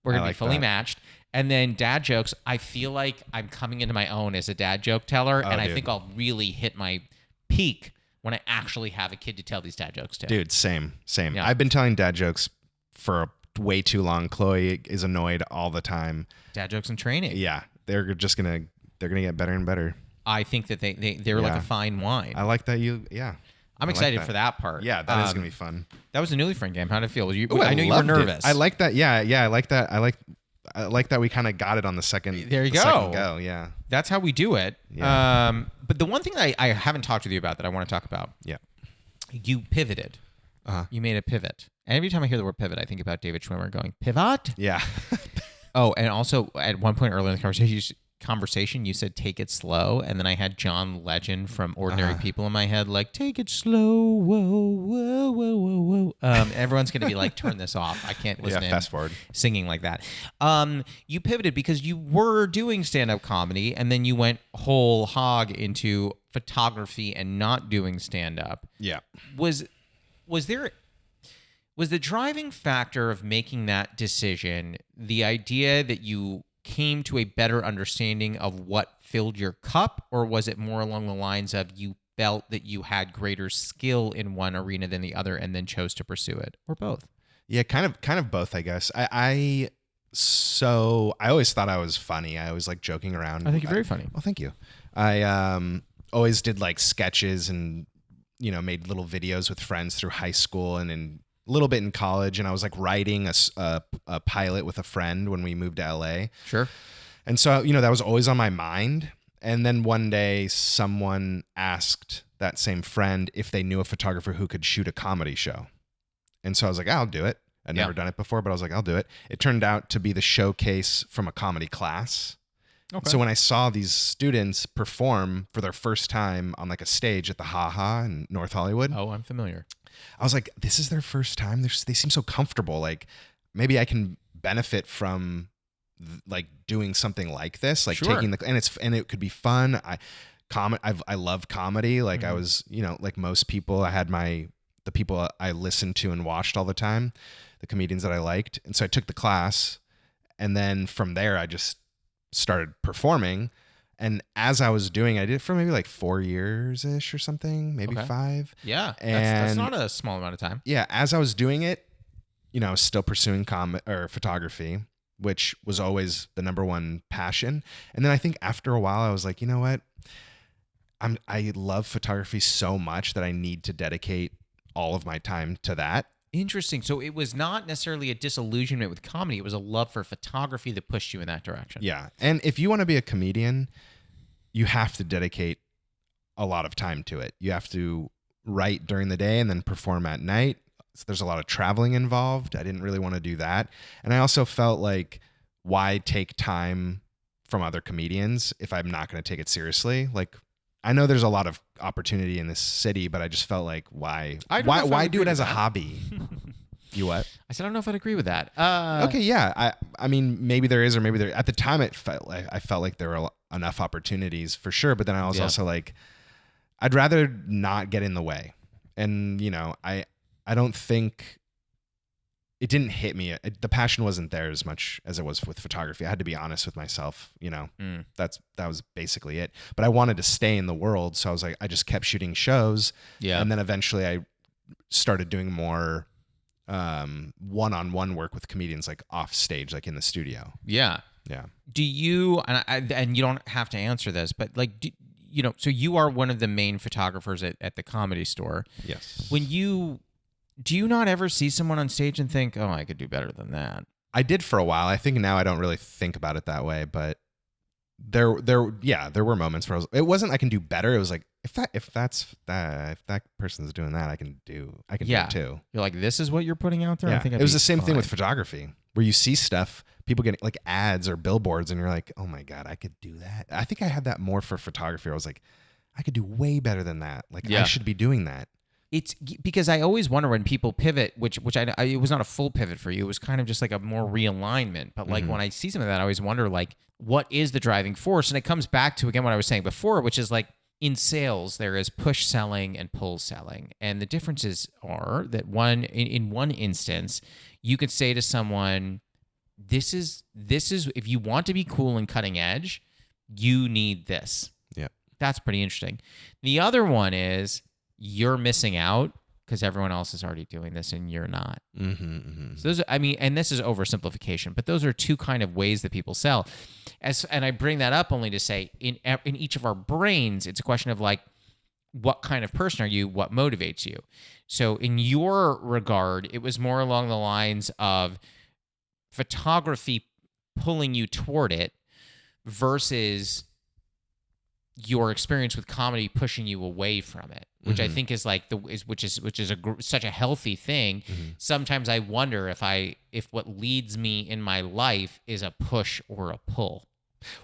we're going to be fully that. matched. And then dad jokes, I feel like I'm coming into my own as a dad joke teller. And I think I'll really hit my peak when I actually have a kid to tell these dad jokes to. Dude, same. Yeah. I've been telling dad jokes for way too long. Chloe is annoyed all the time. Dad jokes in training. Yeah. They're going to get better and better. I think that they're like a fine wine. I like that I'm excited for that part. Yeah, that is going to be fun. That was a newly friend game. How did it feel? I know you were nervous. I like that. Yeah, I like that. I like that we kind of got it on the second. There you go. Second go. Yeah. That's how we do it. Yeah. But the one thing that I haven't talked with you about that I want to talk about. Yeah. You pivoted. You made a pivot. And every time I hear the word pivot, I think about David Schwimmer going, pivot? Yeah. Oh, and also at one point earlier in the conversation, conversation, you said take it slow, and then I had John Legend from Ordinary People in my head, like take it slow, whoa, whoa, whoa, whoa, whoa. Everyone's gonna be like, turn this off. I can't listen to fast forward. singing like that. You pivoted because you were doing stand-up comedy, and then you went whole hog into photography and not doing stand-up. Yeah. Was the driving factor of making that decision the idea that you came to a better understanding of what filled your cup, or was it more along the lines of you felt that you had greater skill in one arena than the other and then chose to pursue it, or both? Yeah, kind of both, I guess. I always thought I was funny. I always like joking around. I think you're very funny. Well, thank you. I always did like sketches and made little videos with friends through high school and in a little bit in college, and I was like writing a pilot with a friend when we moved to LA. Sure. And so, that was always on my mind. And then one day someone asked that same friend if they knew a photographer who could shoot a comedy show. And so I was like, I'll do it. I'd never done it before, but I was like, I'll do it. It turned out to be the showcase from a comedy class. Okay. So when I saw these students perform for their first time on like a stage at the Ha Ha in North Hollywood. Oh, I'm familiar. I was like, this is their first time. They seem so comfortable. Like maybe I can benefit from like doing something like this, like taking and it could be fun. I love comedy. Like I was, like most people, I had the people I listened to and watched all the time, the comedians that I liked. And so I took the class, and then from there I just started performing. And as I was doing, I did it for maybe like 4 years-ish or something, maybe 5. Yeah, and that's not a small amount of time. Yeah, as I was doing it, I was still pursuing photography, which was always the number one passion. And then I think after a while, I was like, you know what? I love photography so much that I need to dedicate all of my time to that. Interesting. So it was not necessarily a disillusionment with comedy. It was a love for photography that pushed you in that direction. Yeah. And if you want to be a comedian, you have to dedicate a lot of time to it. You have to write during the day and then perform at night. So there's a lot of traveling involved. I didn't really want to do that. And I also felt like, why take time from other comedians if I'm not going to take it seriously? Like, I know there's a lot of opportunity in this city, but I just felt like, why do it as a hobby? You what? I said, I don't know if I'd agree with that. Okay, yeah. I mean, maybe there is, or maybe there. At the time, I felt like there were enough opportunities for sure. But then I was also like, I'd rather not get in the way. And I don't think it didn't hit me. The passion wasn't there as much as it was with photography. I had to be honest with myself. That was basically it. But I wanted to stay in the world, so I was like, I just kept shooting shows. Yeah, and then eventually I started doing more one-on-one work with comedians, like off stage, like in the studio. Yeah. Do you and you don't have to answer this, but like, so you are one of the main photographers at the Comedy Store. Yes. Do you not ever see someone on stage and think, oh, I could do better than that? I did for a while. I think now I don't really think about it that way, but there were moments where it wasn't I can do better. It was like, if that person's doing that, I can do it too. You're like, this is what you're putting out there? Yeah. I think it was the same thing with photography, where you see stuff, people getting like ads or billboards, and you're like, oh my God, I could do that. I think I had that more for photography. Where I was like, I could do way better than that. Like, I should be doing that. It's because I always wonder when people pivot, which it was not a full pivot for you. It was kind of just like a more realignment. But like when I see some of that, I always wonder like, what is the driving force? And it comes back to, again, what I was saying before, which is like in sales, there is push selling and pull selling. And the differences are that in one instance, you could say to someone, this is if you want to be cool and cutting edge, you need this. Yeah. That's pretty interesting. The other one is, you're missing out because everyone else is already doing this and you're not. So those, and this is oversimplification, but those are two kind of ways that people sell. And I bring that up only to say, in each of our brains, it's a question of like, what kind of person are you? What motivates you? So in your regard, it was more along the lines of photography pulling you toward it versus your experience with comedy pushing you away from it, which I think is like such a healthy thing. Sometimes I wonder if what leads me in my life is a push or a pull.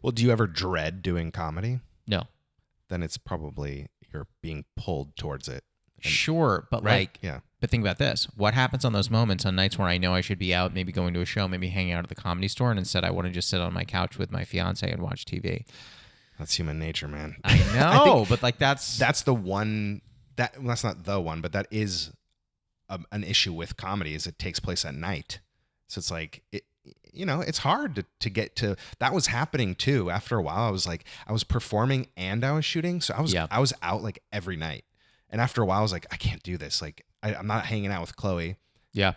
Well, do you ever dread doing comedy? No. Then it's probably you're being pulled towards it. Sure, but Right? like, Yeah. but think about this. What happens on those moments on nights where I know I should be out, maybe going to a show, maybe hanging out at the Comedy Store, and instead I want to just sit on my couch with my fiance and watch TV? That's human nature, man. I know, but like that's the one that's not the one, but that is an issue with comedy is it takes place at night. So it's like it's hard to get to. That was happening too. After a while, I was performing and I was shooting, so I was out like every night. And after a while, I was like, I can't do this. Like, I'm not hanging out with Chloe. Yeah.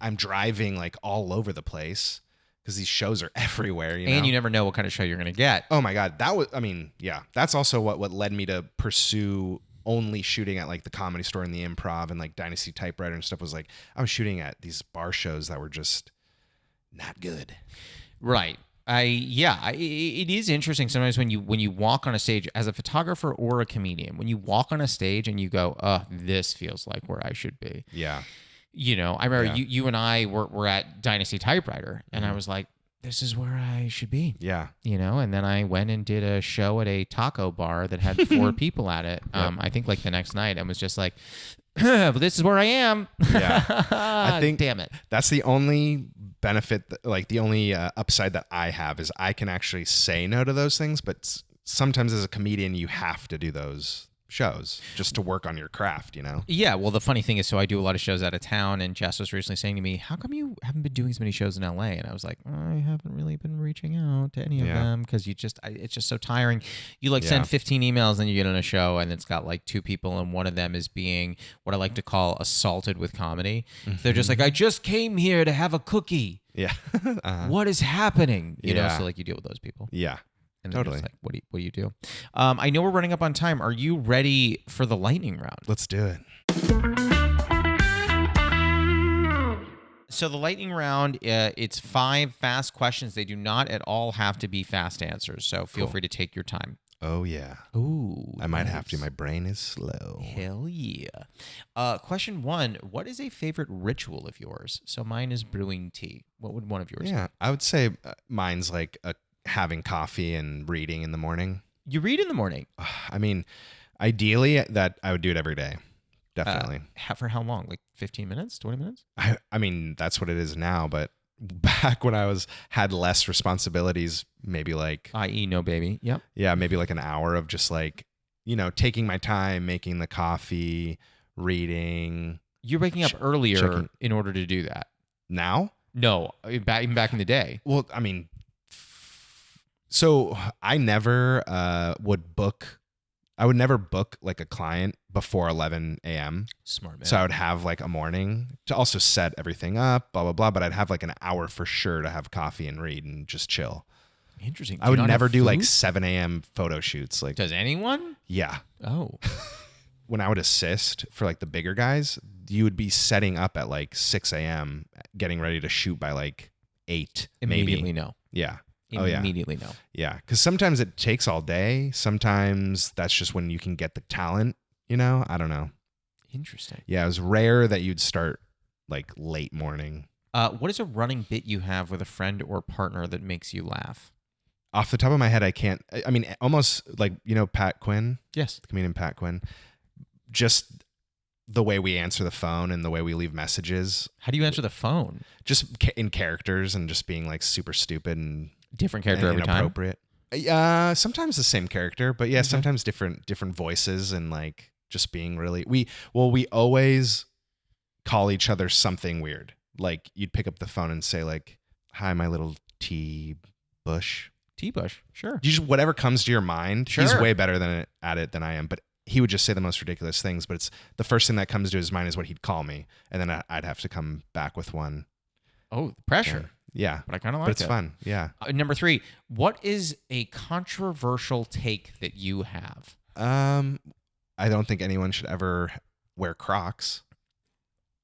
I'm driving like all over the place because these shows are everywhere. And you never know what kind of show you're going to get. Oh my God. That's also what led me to pursue only shooting at like the Comedy Store and the Improv and like Dynasty Typewriter and stuff. Was like, I was shooting at these bar shows that were just not good. Right. It is interesting sometimes when you walk on a stage as a photographer or a comedian, when you walk on a stage and you go, oh, this feels like where I should be. Yeah. I remember you and I were at Dynasty Typewriter and I was like, this is where I should be. Yeah. And then I went and did a show at a taco bar that had 4 people at it. I think like the next night and was just like, this is where I am. Yeah. I think damn it. That's the only benefit, like the only upside that I have is I can actually say no to those things. But sometimes as a comedian, you have to do those shows just to work on your craft, Yeah. Well, the funny thing is, so I do a lot of shows out of town, and Jess was recently saying to me, how come you haven't been doing as many shows in LA? And I was like, I haven't really been reaching out to any of them because it's just so tiring. You send 15 emails, then you get on a show and it's got like 2 people, and one of them is being what I like to call assaulted with comedy. Mm-hmm. They're just like, I just came here to have a cookie. Yeah. What is happening? So like you deal with those people. Yeah. And totally. Just like, what do you do? I know we're running up on time. Are you ready for the lightning round? Let's do it. So the lightning round, it's 5 fast questions. They do not at all have to be fast answers. So feel free to take your time. Oh, yeah. Ooh. I might have to. My brain is slow. Hell yeah. Question 1. What is a favorite ritual of yours? So mine is brewing tea. What would one of yours be? Yeah, I would say mine's like having coffee and reading in the morning. You read in the morning? I mean, ideally that I would do it every day. Definitely. For how long? Like 15 minutes, 20 minutes? I mean, that's what it is now, but back when I had less responsibilities, maybe like i.e. no baby. Yep. Yeah, maybe like an hour of just like, taking my time, making the coffee, reading. You're waking up earlier in order to do that. Now? No, even back in the day. Well, I mean, so I never I would never book like a client before 11 a.m. Smart man. So I would have like a morning to also set everything up, blah, blah, blah. But I'd have like an hour for sure to have coffee and read and just chill. Interesting. I would never do like 7 a.m. photo shoots. Like, does anyone? Yeah. Oh. When I would assist for like the bigger guys, you would be setting up at like 6 a.m., getting ready to shoot by like 8. Immediately maybe. No. Yeah. Immediately no. Yeah. Because sometimes it takes all day. Sometimes that's just when you can get the talent, I don't know. Interesting. Yeah. It was rare that you'd start like late morning. What is a running bit you have with a friend or partner that makes you laugh? Off the top of my head, I can't. I mean, almost like, Pat Quinn? Yes. Comedian Pat Quinn. Just the way we answer the phone and the way we leave messages. How do you answer the phone? Just in characters and just being like super stupid and different character every time. Inappropriate. Sometimes the same character, but yeah, sometimes different voices and like just being really. We always call each other something weird. Like you'd pick up the phone and say like, "Hi, my little tea bush." Tea bush, sure. You just whatever comes to your mind. Sure. He's way better at it than I am, but he would just say the most ridiculous things. But it's the first thing that comes to his mind is what he'd call me, and then I'd have to come back with one. Oh, pressure. Yeah. But I kind of like it. But it's fun. Yeah. Number 3, what is a controversial take that you have? I don't think anyone should ever wear Crocs.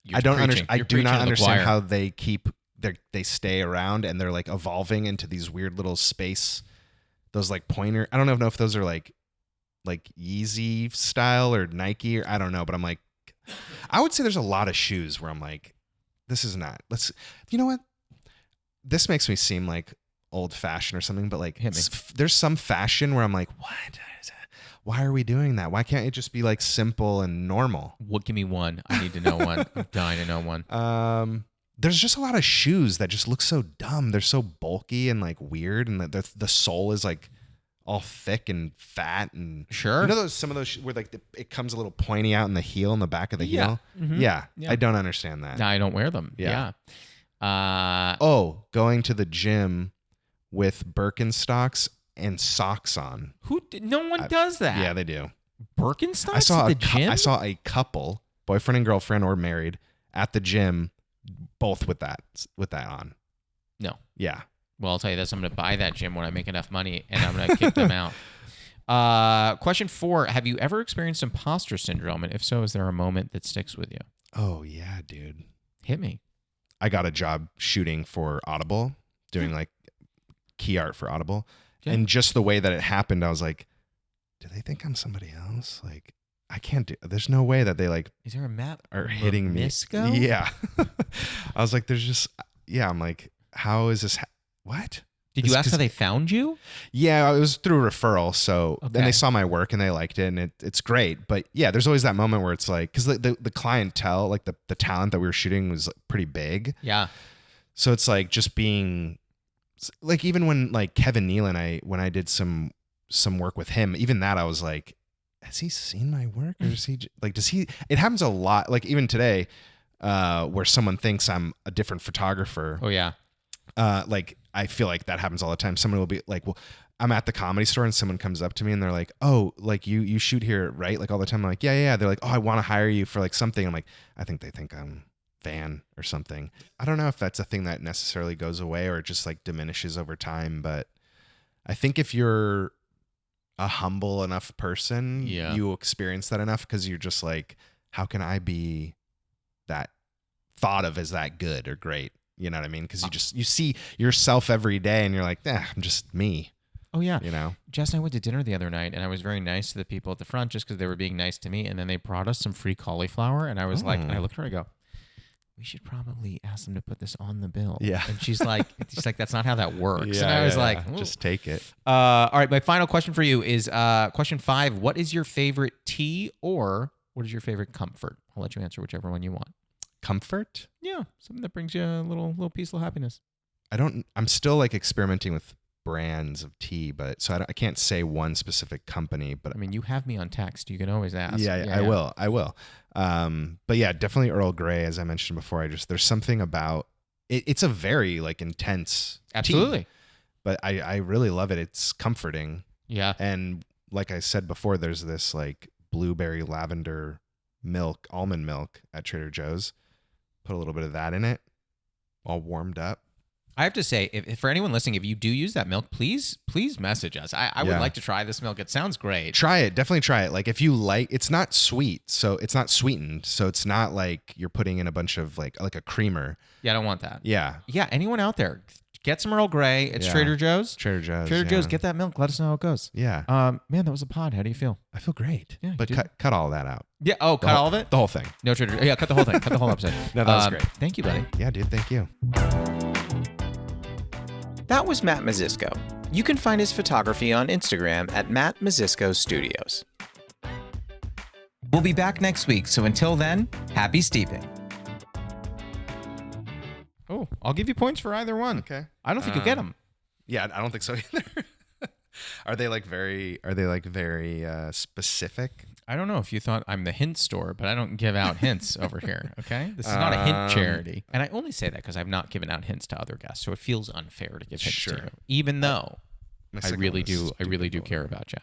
You're I don't preaching. understand. I You're do preaching not to the understand choir. how they stay around and they're like evolving into these weird little space, those like pointer. I don't know if those are like Yeezy style or Nike or I don't know, but I'm like, I would say there's a lot of shoes where I'm like, this is not. You know what? This makes me seem like old fashioned or something, but like Hit me. there's some fashion where I'm like, what? Why are we doing that? Why can't it just be like simple and normal? What? Give me one. I need to know one. I'm dying to know one. There's just a lot of shoes that just look so dumb. They're so bulky and like weird, and the sole is like all thick and fat and Sure. You know some of those where like it comes a little pointy out in the heel, in the back of the heel. Mm-hmm. Yeah, Yeah. I don't understand that. No, I don't wear them. Yeah. Yeah. Going to the gym with Birkenstocks and socks on. No one does that. Yeah, they do. Birkenstocks I saw at the gym? I saw a couple, boyfriend and girlfriend or married, at the gym, both with that on. No. Yeah. Well, I'll tell you this. I'm going to buy that gym when I make enough money, and I'm going to kick them out. Question 4. Have you ever experienced imposter syndrome? And if so, is there a moment that sticks with you? Oh, yeah, dude. Hit me. I got a job shooting for Audible, doing like key art for Audible. Yeah. And just the way that it happened, I was like, do they think I'm somebody else? Like, I can't do, there's no way that they like Is there a Matt are hitting me. Misisco? Yeah. I was like, there's just, yeah, I'm like, how is this? What? Did you ask how they found you? Yeah, it was through a referral. So then Okay. they saw my work and they liked it, and it's great. But yeah, there's always that moment where it's like, because the clientele, like the talent that we were shooting was like pretty big. Yeah. So it's like just being like, even when like Kevin Nealon, when I did some work with him, even that I was like, has he seen my work, or is he like, does he? It happens a lot. Like even today, where someone thinks I'm a different photographer. Oh yeah. Like I feel like that happens all the time. Someone will be like, well, I'm at the Comedy Store and someone comes up to me and they're like, oh, like you shoot here, right? Like all the time. I'm like, yeah. They're like, oh, I want to hire you for like something. I'm like, I think they think I'm fan or something. I don't know if that's a thing that necessarily goes away or just like diminishes over time. But I think if you're a humble enough person, Yeah. you experience that enough, because you're just like, how can I be that thought of as that good or great? You know what I mean? Because you see yourself every day and you're like, I'm just me. Oh yeah. You know? Jess and I went to dinner the other night, and I was very nice to the people at the front just because they were being nice to me. And then they brought us some free cauliflower, and I was like, and I looked at her, I go, we should probably ask them to put this on the bill. Yeah. And she's like, that's not how that works. And I was like, just take it. all right. My final question for you is question 5. What is your favorite tea, or what is your favorite comfort? I'll let you answer whichever one you want. Comfort? Yeah, something that brings you a little peaceful happiness. I'm still like experimenting with brands of tea, but so I can't say one specific company, but I mean, you have me on text. You can always ask. yeah. I will. But yeah, definitely Earl Grey, as I mentioned before. There's something about it. It's a very like intense Absolutely. tea, but I really love it. It's comforting. Yeah. And like I said before, there's this like blueberry lavender milk, almond milk at Trader Joe's. Put a little bit of that in it, all warmed up. I have to say, if for anyone listening, if you do use that milk, please message us. I would like to try this milk. It sounds great. Try it. Definitely try it. Like if you like, it's not sweet, so it's not sweetened, so it's not like you're putting in a bunch of like a creamer. Yeah, I don't want that. Yeah. Yeah, anyone out there, get some Earl Grey. It's Yeah. Trader Joe's. Trader Joe's. Trader yeah. Joe's, get that milk. Let us know how it goes. Yeah. Man, that was a pod. How do you feel? I feel great. Yeah, you but did. cut all that out. Yeah. Oh, cut all of it? The whole thing. No Trader. Yeah, cut the whole thing. Cut the whole episode. No, that was great. Thank you, buddy. Yeah, dude. Thank you. That was Matt Misisco. You can find his photography on Instagram at Matt Misisco Studios. We'll be back next week, so until then, happy steeping. Oh, I'll give you points for either one. Okay. I don't think you'll get them. Yeah, I don't think so either. Are they very specific? I don't know if you thought I'm the hint store, but I don't give out hints over here, okay? This is not a hint charity. And I only say that because I've not given out hints to other guests, so it feels unfair to give hints to Sure. you, even though My I second really one is do stupid. care about you.